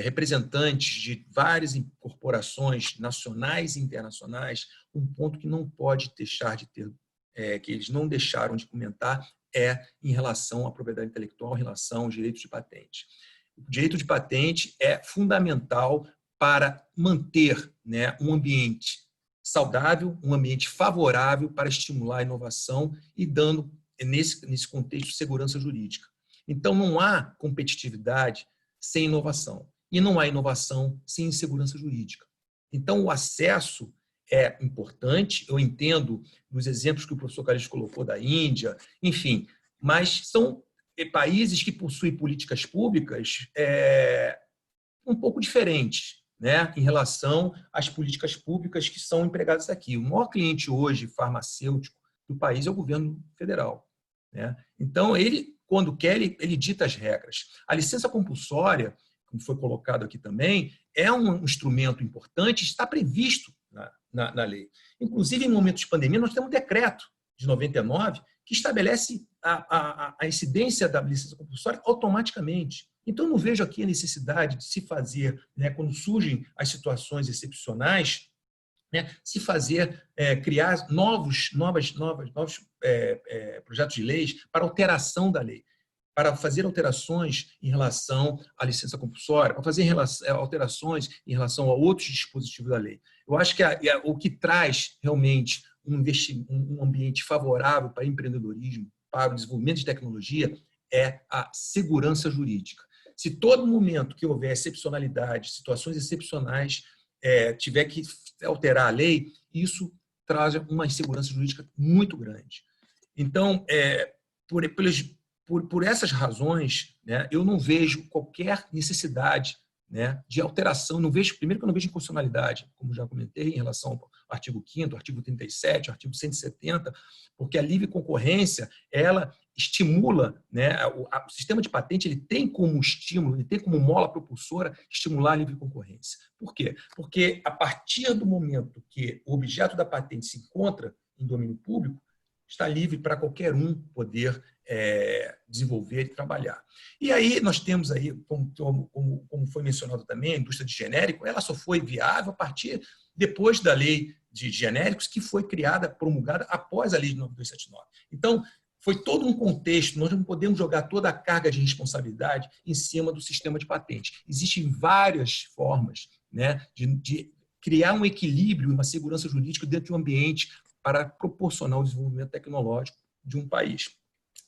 representantes de várias corporações nacionais e internacionais, um ponto que não pode deixar de ter, que eles não deixaram de comentar, em relação à propriedade intelectual, em relação aos direitos de patente. O direito de patente é fundamental para manter, né, um ambiente saudável, um ambiente favorável para estimular a inovação e dando, nesse contexto, segurança jurídica. Então, não há competitividade sem inovação. E não há inovação sem insegurança jurídica. Então, o acesso é importante, eu entendo dos exemplos que o professor Calixto colocou da Índia, enfim, mas são países que possuem políticas públicas um pouco diferentes, né, em relação às políticas públicas que são empregadas aqui. O maior cliente hoje farmacêutico do país é o governo federal, né? Então, ele, quando quer, ele dita as regras. A licença compulsória, como foi colocado aqui também, é um instrumento importante, está previsto na lei. Inclusive, em momentos de pandemia, nós temos um decreto de 99 que estabelece a incidência da licença compulsória automaticamente. Então, eu não vejo aqui a necessidade de se fazer, né, quando surgem as situações excepcionais, né, se fazer, criar novos projetos de leis para alteração da lei, para fazer alterações em relação à licença compulsória, para fazer alterações em relação a outros dispositivos da lei. Eu acho que o que traz realmente um ambiente favorável para empreendedorismo, para o desenvolvimento de tecnologia, é a segurança jurídica. Se todo momento que houver excepcionalidade, situações excepcionais, tiver que alterar a lei, isso traz uma insegurança jurídica muito grande. Então, por essas razões, né, eu não vejo qualquer necessidade, né, de alteração. Primeiro que eu não vejo inconstitucionalidade, como já comentei, em relação ao artigo 5º, artigo 37, artigo 170, porque a livre concorrência, ela estimula, né, o sistema de patente, ele tem como estímulo, ele tem como mola propulsora estimular a livre concorrência. Por quê? Porque a partir do momento que o objeto da patente se encontra em domínio público, está livre para qualquer um poder desenvolver e trabalhar. E aí nós temos aí, como foi mencionado também, a indústria de genérico, ela só foi viável a partir depois da lei de genéricos, que foi criada, promulgada após a lei de 9279. Então, foi todo um contexto, nós não podemos jogar toda a carga de responsabilidade em cima do sistema de patente. Existem várias formas, né, de criar um equilíbrio e uma segurança jurídica dentro de um ambiente para proporcionar o desenvolvimento tecnológico de um país.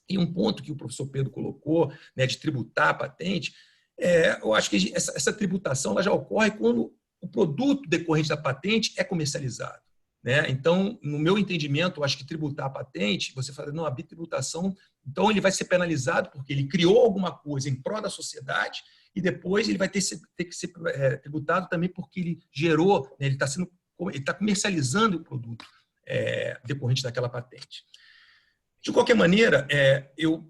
E um ponto que o professor Pedro colocou, né, de tributar a patente, eu acho que essa tributação ela já ocorre quando o produto decorrente da patente é comercializado, né? Então, no meu entendimento, eu acho que tributar a patente, você fala, não, a bitributação, então ele vai ser penalizado porque ele criou alguma coisa em prol da sociedade e depois ele vai ter que ser tributado também porque ele gerou, né, ele está comercializando o produto decorrente daquela patente. De qualquer maneira, eu,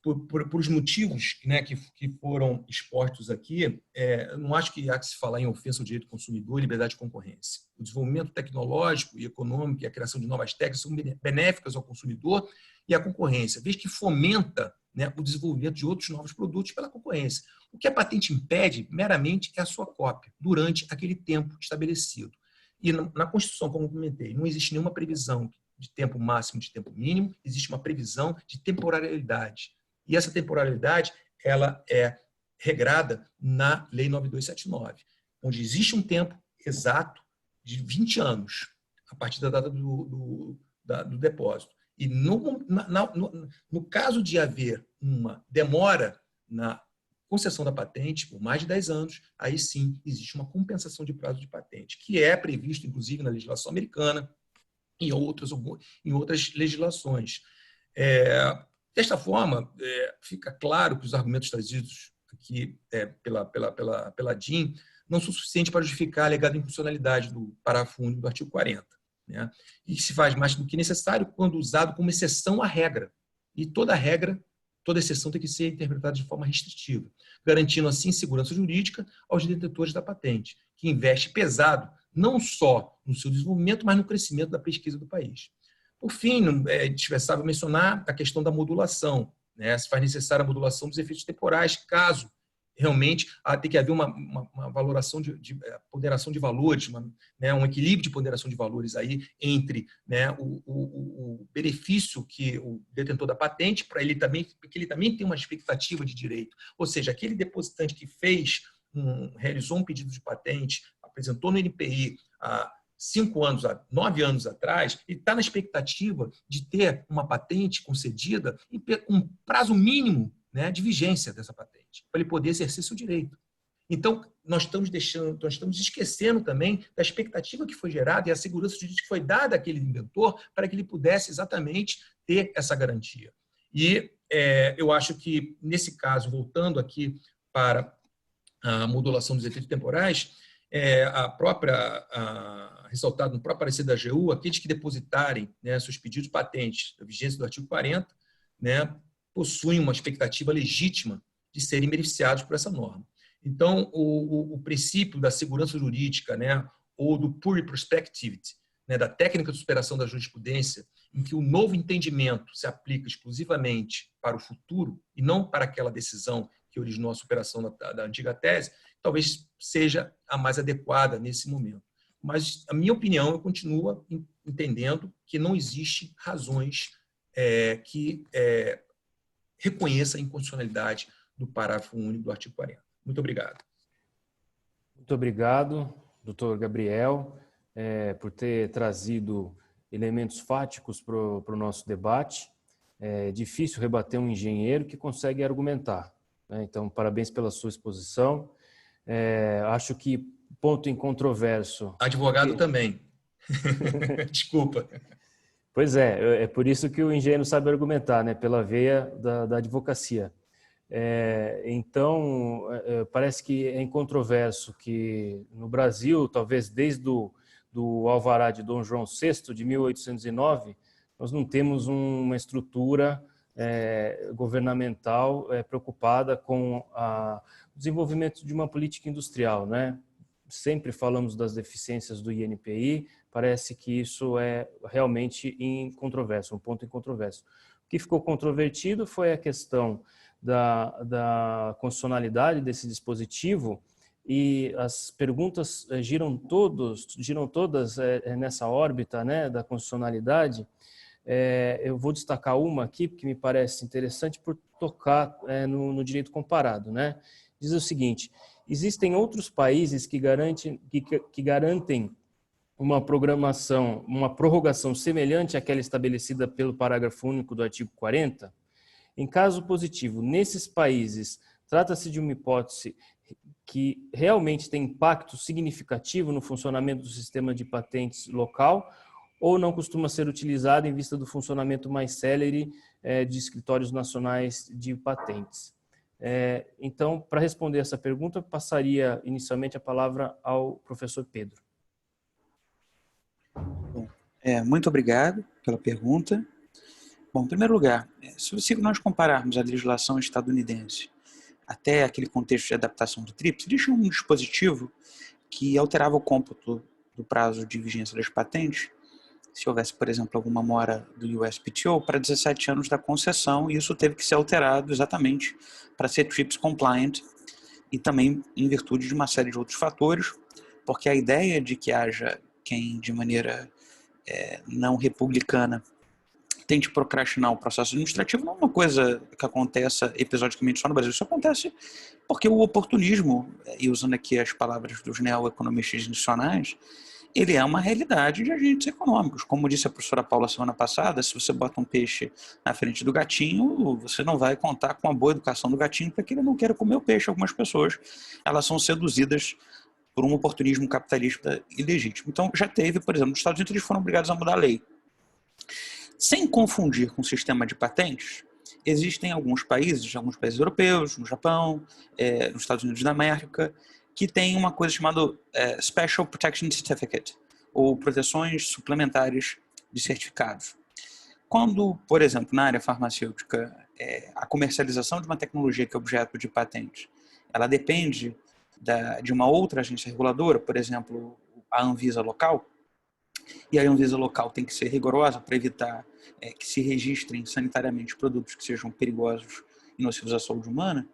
por os motivos, né, que foram expostos aqui, eu não acho que há que se falar em ofensa ao direito do consumidor e liberdade de concorrência. O desenvolvimento tecnológico e econômico e a criação de novas técnicas são benéficas ao consumidor e à concorrência, desde que fomenta, né, o desenvolvimento de outros novos produtos pela concorrência. O que a patente impede, meramente, é a sua cópia, durante aquele tempo estabelecido. E na Constituição, como eu comentei, não existe nenhuma previsão de tempo máximo, de tempo mínimo, existe uma previsão de temporariedade, E essa temporalidade ela é regrada na Lei 9279, onde existe um tempo exato de 20 anos, a partir da data do depósito. E no caso de haver uma demora na concessão da patente por mais de 10 anos, aí sim existe uma compensação de prazo de patente, que é previsto, inclusive, na legislação americana e em outras legislações. Desta forma, fica claro que os argumentos trazidos aqui pela DIN não são suficientes para justificar a alegada inconstitucionalidade do parágrafo único do artigo 40. Né? E se faz mais do que necessário quando usado como exceção à regra. E toda regra, toda exceção tem que ser interpretada de forma restritiva, garantindo assim segurança jurídica aos detentores da patente, que investe pesado não só no seu desenvolvimento, mas no crescimento da pesquisa do país. Por fim, é dispensável mencionar a questão da modulação. Né? Se faz necessária a modulação dos efeitos temporais, caso realmente tem que haver uma valoração de ponderação de valores, um equilíbrio de ponderação de valores aí entre, né, o benefício que o detentor da patente, para ele também, porque ele também tem uma expectativa de direito. Ou seja, aquele depositante que realizou um pedido de patente, apresentou no NPI há 5 anos, 9 anos atrás, ele está na expectativa de ter uma patente concedida com um prazo mínimo, né, de vigência dessa patente, para ele poder exercer seu direito. Então, nós estamos esquecendo também da expectativa que foi gerada e a segurança jurídica que foi dada àquele inventor para que ele pudesse exatamente ter essa garantia. E eu acho que, nesse caso, voltando aqui para a modulação dos efeitos temporais, ressaltado no próprio parecer da AGU, aqueles que depositarem, né, seus pedidos de patentes da vigência do artigo 40, né, possuem uma expectativa legítima de serem beneficiados por essa norma. Então, o princípio da segurança jurídica, né, ou do pure prospectivity, né, da técnica de superação da jurisprudência, em que o novo entendimento se aplica exclusivamente para o futuro e não para aquela decisão que originou a superação da antiga tese, talvez seja a mais adequada nesse momento. Mas, a minha opinião, eu continuo entendendo que não existe razões que reconheça a inconstitucionalidade do parágrafo único do artigo 40. Muito obrigado. Muito obrigado, doutor Gabriel, por ter trazido elementos fáticos para o nosso debate. É difícil rebater um engenheiro que consegue argumentar, né? Então, parabéns pela sua exposição. Acho que ponto incontroverso... Advogado também. Desculpa. Pois é por isso que o engenheiro sabe argumentar, né? Pela veia da advocacia. Então, parece que é incontroverso que no Brasil, talvez desde do Alvará de Dom João VI, de 1809, nós não temos uma estrutura governamental preocupada com o desenvolvimento de uma política industrial, né? Sempre falamos das deficiências do INPI, parece que isso é realmente incontroverso, um ponto incontroverso. O que ficou controvertido foi a questão da constitucionalidade desse dispositivo, e as perguntas giram todas nessa órbita, né, da constitucionalidade. Eu vou destacar uma aqui, porque me parece interessante por tocar no direito comparado, né? Diz o seguinte: existem outros países que garantem uma prorrogação semelhante àquela estabelecida pelo parágrafo único do artigo 40? Em caso positivo, nesses países, trata-se de uma hipótese que realmente tem impacto significativo no funcionamento do sistema de patentes local, ou não costuma ser utilizada em vista do funcionamento mais célere de escritórios nacionais de patentes? Então, para responder essa pergunta, eu passaria inicialmente a palavra ao professor Pedro. Bom, muito obrigado pela pergunta. Bom, em primeiro lugar, se nós compararmos a legislação estadunidense até aquele contexto de adaptação do TRIPS, eles tinham um dispositivo que alterava o cômputo do prazo de vigência das patentes, se houvesse, por exemplo, alguma mora do USPTO, para 17 anos da concessão, e isso teve que ser alterado exatamente para ser TRIPS compliant, e também em virtude de uma série de outros fatores, porque a ideia de que haja quem, de maneira não republicana, tente procrastinar o processo administrativo não é uma coisa que aconteça episodicamente só no Brasil. Isso acontece porque o oportunismo, e usando aqui as palavras dos neoeconomistas institucionais, ele é uma realidade de agentes econômicos. Como disse a professora Paula semana passada, se você bota um peixe na frente do gatinho, você não vai contar com a boa educação do gatinho para que ele não queira comer o peixe. Algumas pessoas, elas são seduzidas por um oportunismo capitalista ilegítimo. Então, já teve, por exemplo, nos Estados Unidos eles foram obrigados a mudar a lei. Sem confundir com o sistema de patentes, existem alguns países europeus, no Japão, nos Estados Unidos da América, que tem uma coisa chamada Special Protection Certificate, ou proteções suplementares de certificados. Quando, por exemplo, na área farmacêutica, a comercialização de uma tecnologia que é objeto de patente, ela depende de uma outra agência reguladora, por exemplo, a Anvisa local, e a Anvisa local tem que ser rigorosa para evitar que se registrem sanitariamente produtos que sejam perigosos e nocivos à saúde humana.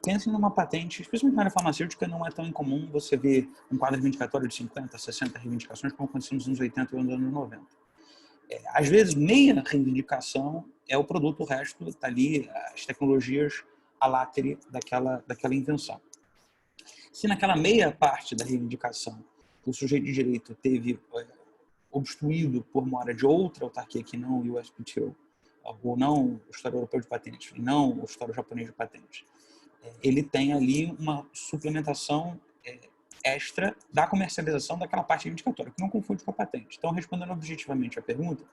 Pensem numa patente, especialmente na área farmacêutica, não é tão incomum você ver um quadro reivindicatório de 50, 60 reivindicações, como aconteceu nos anos 80 e nos anos 90. Às vezes, meia reivindicação é o produto, o resto está ali, as tecnologias a látere daquela invenção. Se naquela meia parte da reivindicação o sujeito de direito teve obstruído por mora de outra autarquia que não o USPTO, ou não o Escritório Europeu de Patentes, e não o Escritório Japonês de Patentes, ele tem ali uma suplementação extra da comercialização daquela parte reivindicatória, que não confunde com a patente. Então, respondendo objetivamente à pergunta,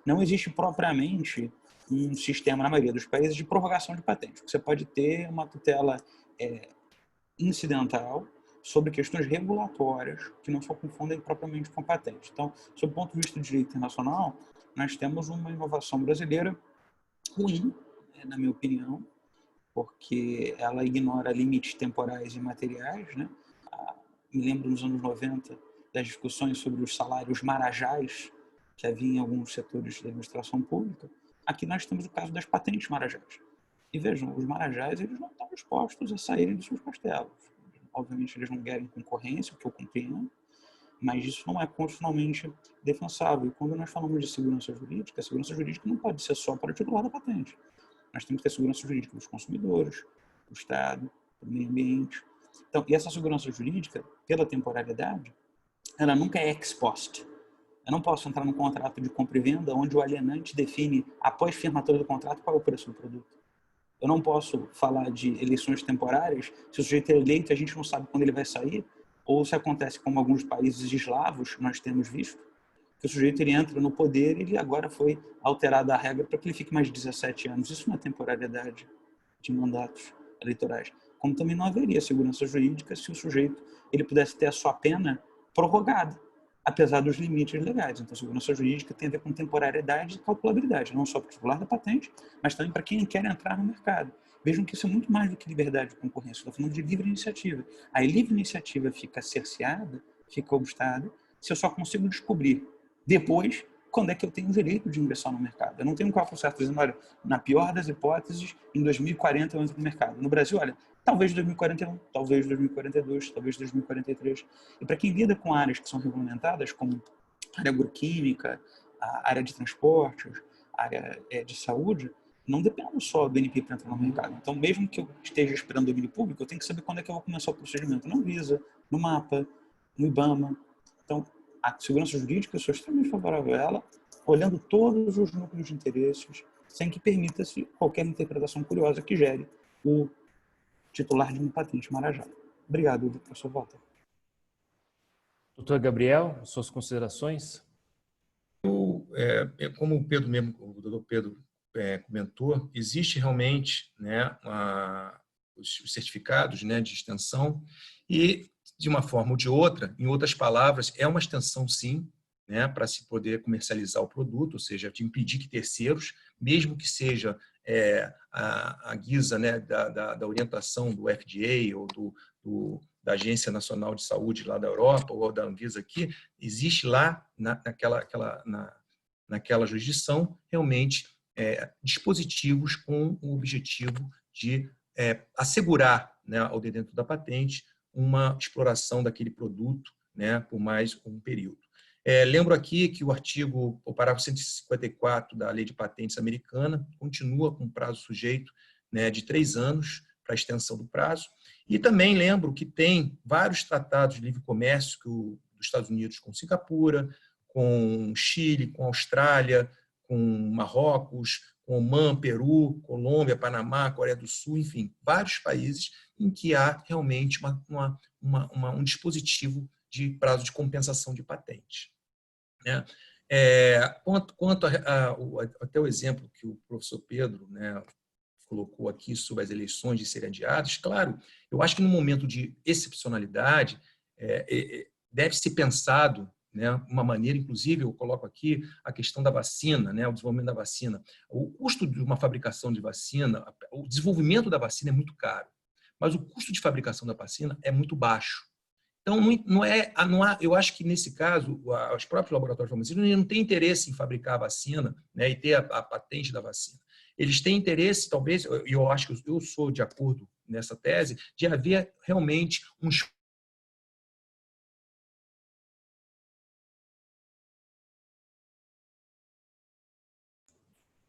não existe propriamente um sistema, na maioria dos países, de prorrogação de patente. Você pode ter uma tutela incidental sobre questões regulatórias que não se confundem propriamente com a patente. Então, sob o ponto de vista do direito internacional, nós temos uma inovação brasileira ruim, na minha opinião, porque ela ignora limites temporais e materiais, né? Me lembro nos anos 90 das discussões sobre os salários marajás que havia em alguns setores da administração pública. Aqui nós temos o caso das patentes marajás. E vejam, os marajás eles não estão dispostos a saírem dos seus castelos. Obviamente eles não querem concorrência, o que eu compreendo, mas isso não é constitucionalmente defensável. E quando nós falamos de segurança jurídica, a segurança jurídica não pode ser só para o titular da patente. Nós temos que ter segurança jurídica dos consumidores, do Estado, do meio ambiente. Então, e essa segurança jurídica, pela temporalidade, ela nunca é ex post. Eu não posso entrar num contrato de compra e venda onde o alienante define, após firmatura do contrato, qual é o preço do produto. Eu não posso falar de eleições temporárias se o sujeito é eleito e a gente não sabe quando ele vai sair, ou se acontece como alguns países eslavos nós temos visto, que o sujeito ele entra no poder e ele agora foi alterada a regra para que ele fique mais de 17 anos. Isso não é temporalidade de mandatos eleitorais. Como também não haveria segurança jurídica se o sujeito ele pudesse ter a sua pena prorrogada, apesar dos limites legais. Então, a segurança jurídica tem a ver com temporariedade e calculabilidade, não só para o titular da patente, mas também para quem quer entrar no mercado. Vejam que isso é muito mais do que liberdade de concorrência. Estou falando de livre iniciativa. A livre iniciativa fica cerceada, fica obstada, se eu só consigo descobrir depois quando é que eu tenho o direito de ingressar no mercado. Eu não tenho um cálculo certo dizendo, olha, na pior das hipóteses, em 2040 eu entro no mercado. No Brasil, olha, talvez 2041, talvez 2042, talvez 2043. E para quem lida com áreas que são regulamentadas, como a área agroquímica, a área de transportes, a área de saúde, não dependo só do NP para entrar no mercado. Então, mesmo que eu esteja esperando o domínio público, eu tenho que saber quando é que eu vou começar o procedimento. Na Anvisa, no MAPA, no IBAMA. Então, a segurança jurídica, eu sou extremamente favorável a ela, olhando todos os núcleos de interesses, sem que permita-se qualquer interpretação curiosa que gere o titular de uma patente marajá. Obrigado, professor Walter. Doutor Gabriel, suas considerações? Como o doutor Pedro comentou, existe realmente, né, os certificados, né, de extensão e, de uma forma ou de outra, em outras palavras, é uma extensão, sim, né, para se poder comercializar o produto, ou seja, de impedir que terceiros, mesmo que seja a guisa, né, da orientação do FDA ou da Agência Nacional de Saúde lá da Europa ou da Anvisa aqui, existe lá naquela jurisdição realmente dispositivos com o objetivo de assegurar, né, ao detentor da patente uma exploração daquele produto, né, por mais um período. Lembro aqui que o parágrafo 154 da Lei de Patentes americana continua com prazo sujeito, né, de 3 anos para a extensão do prazo. E também lembro que tem vários tratados de livre comércio dos Estados Unidos com Singapura, com Chile, com Austrália, com Marrocos, com Omã, Peru, Colômbia, Panamá, Coreia do Sul, enfim, vários países em que há realmente um dispositivo de prazo de compensação de patente. Né? Quanto até o exemplo que o professor Pedro, né, colocou aqui sobre as eleições de serem adiadas, claro, eu acho que no momento de excepcionalidade deve ser pensado, né, uma maneira, inclusive, eu coloco aqui a questão da vacina, né, o desenvolvimento da vacina. O custo de uma fabricação de vacina, o desenvolvimento da vacina é muito caro, mas o custo de fabricação da vacina é muito baixo. Então, eu acho que, nesse caso, os próprios laboratórios farmacêuticos não têm interesse em fabricar a vacina, né, e ter a patente da vacina. Eles têm interesse, talvez, e eu acho que eu sou de acordo nessa tese, de haver realmente um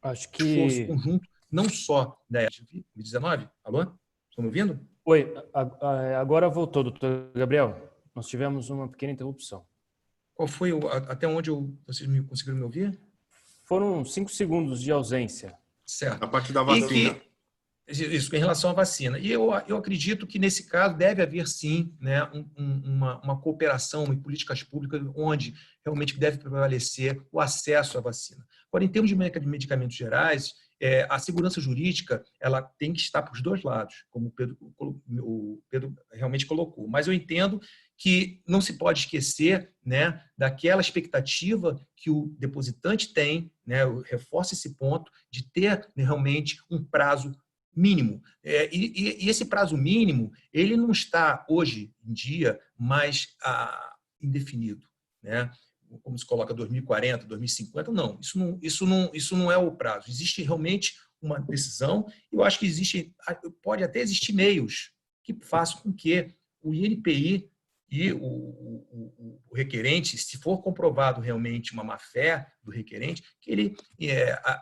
Acho esforço que... conjunto, não só da Covid-19. Alô? Estão me ouvindo? Oi, agora voltou, doutor Gabriel. Nós tivemos uma pequena interrupção. Qual foi até onde vocês conseguiram me ouvir? Foram 5 segundos de ausência. Certo. A parte da vacina. Isso, em relação à vacina. E eu acredito que, nesse caso, deve haver, sim, né, uma cooperação em políticas públicas onde realmente deve prevalecer o acesso à vacina. Agora, em termos de medicamentos gerais, a segurança jurídica ela tem que estar para os dois lados, como o Pedro realmente colocou. Mas eu entendo que não se pode esquecer, né, daquela expectativa que o depositante tem, né, eu reforço esse ponto, de ter realmente um prazo mínimo. E esse prazo mínimo, ele não está, hoje em dia, mais indefinido, né? Como se coloca 2040, 2050, não. Isso não é o prazo. Existe realmente uma decisão, e eu acho que pode até existir meios que façam com que o INPI e o requerente, se for comprovado realmente uma má-fé do requerente, que ele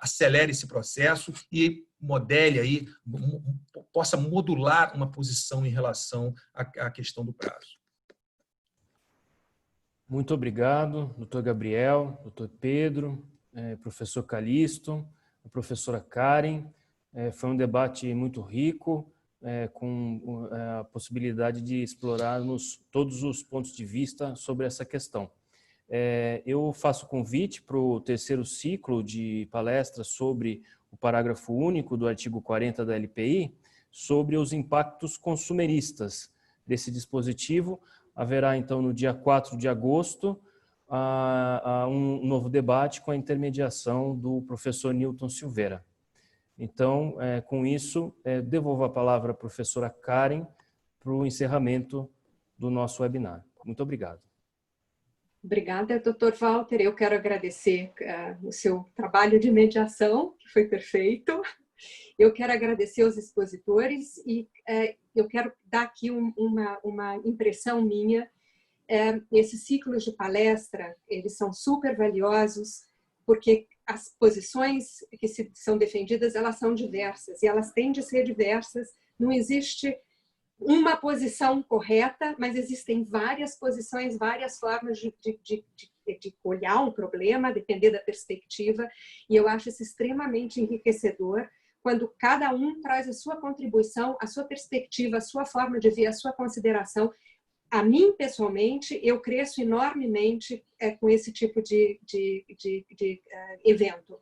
acelere esse processo e modele aí, possa modular uma posição em relação à questão do prazo. Muito obrigado, doutor Gabriel, doutor Pedro, professor Calixto, a professora Karen. Foi um debate muito rico, com a possibilidade de explorarmos todos os pontos de vista sobre essa questão. Eu faço convite para o 3º ciclo de palestras sobre o parágrafo único do artigo 40 da LPI, sobre os impactos consumeristas desse dispositivo. Haverá, então, no dia 4 de agosto, um novo debate com a intermediação do professor Newton Silveira. Então, com isso, devolvo a palavra à professora Karen para o encerramento do nosso webinar. Muito obrigado. Obrigada, doutor Walter. Eu quero agradecer o seu trabalho de mediação, que foi perfeito. Eu quero agradecer aos expositores e eu quero dar aqui uma impressão minha. Esses ciclos de palestra, eles são super valiosos, porque as posições que são defendidas, elas são diversas, e elas têm de ser diversas. Não existe uma posição correta, mas existem várias posições, várias formas de olhar um problema, depender da perspectiva, e eu acho isso extremamente enriquecedor, quando cada um traz a sua contribuição, a sua perspectiva, a sua forma de ver, a sua consideração. A mim, pessoalmente, eu cresço enormemente com esse tipo de evento.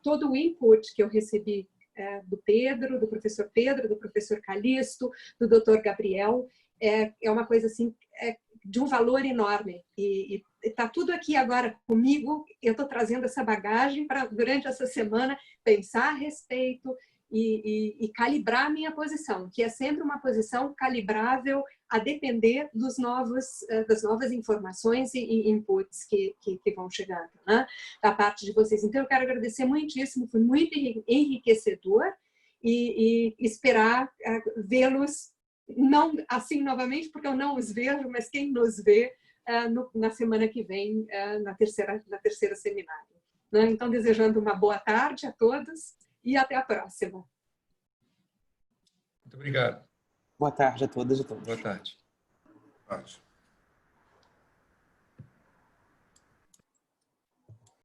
Todo o input que eu recebi do Pedro, do professor Pedro, do professor Calixto, do doutor Gabriel, é uma coisa assim, de um valor enorme. E está tudo aqui agora comigo, eu estou trazendo essa bagagem para, durante essa semana, pensar a respeito e calibrar a minha posição, que é sempre uma posição calibrável a depender das novas informações e inputs que vão chegando, né, da parte de vocês. Então, eu quero agradecer muitíssimo, foi muito enriquecedor e esperar vê-los, não assim novamente, porque eu não os vejo, mas quem nos vê na semana que vem, na terceira seminário. Né? Então, desejando uma boa tarde a todos e até a próxima. Muito obrigado. Boa tarde a todas e todos. Boa tarde. Ótimo.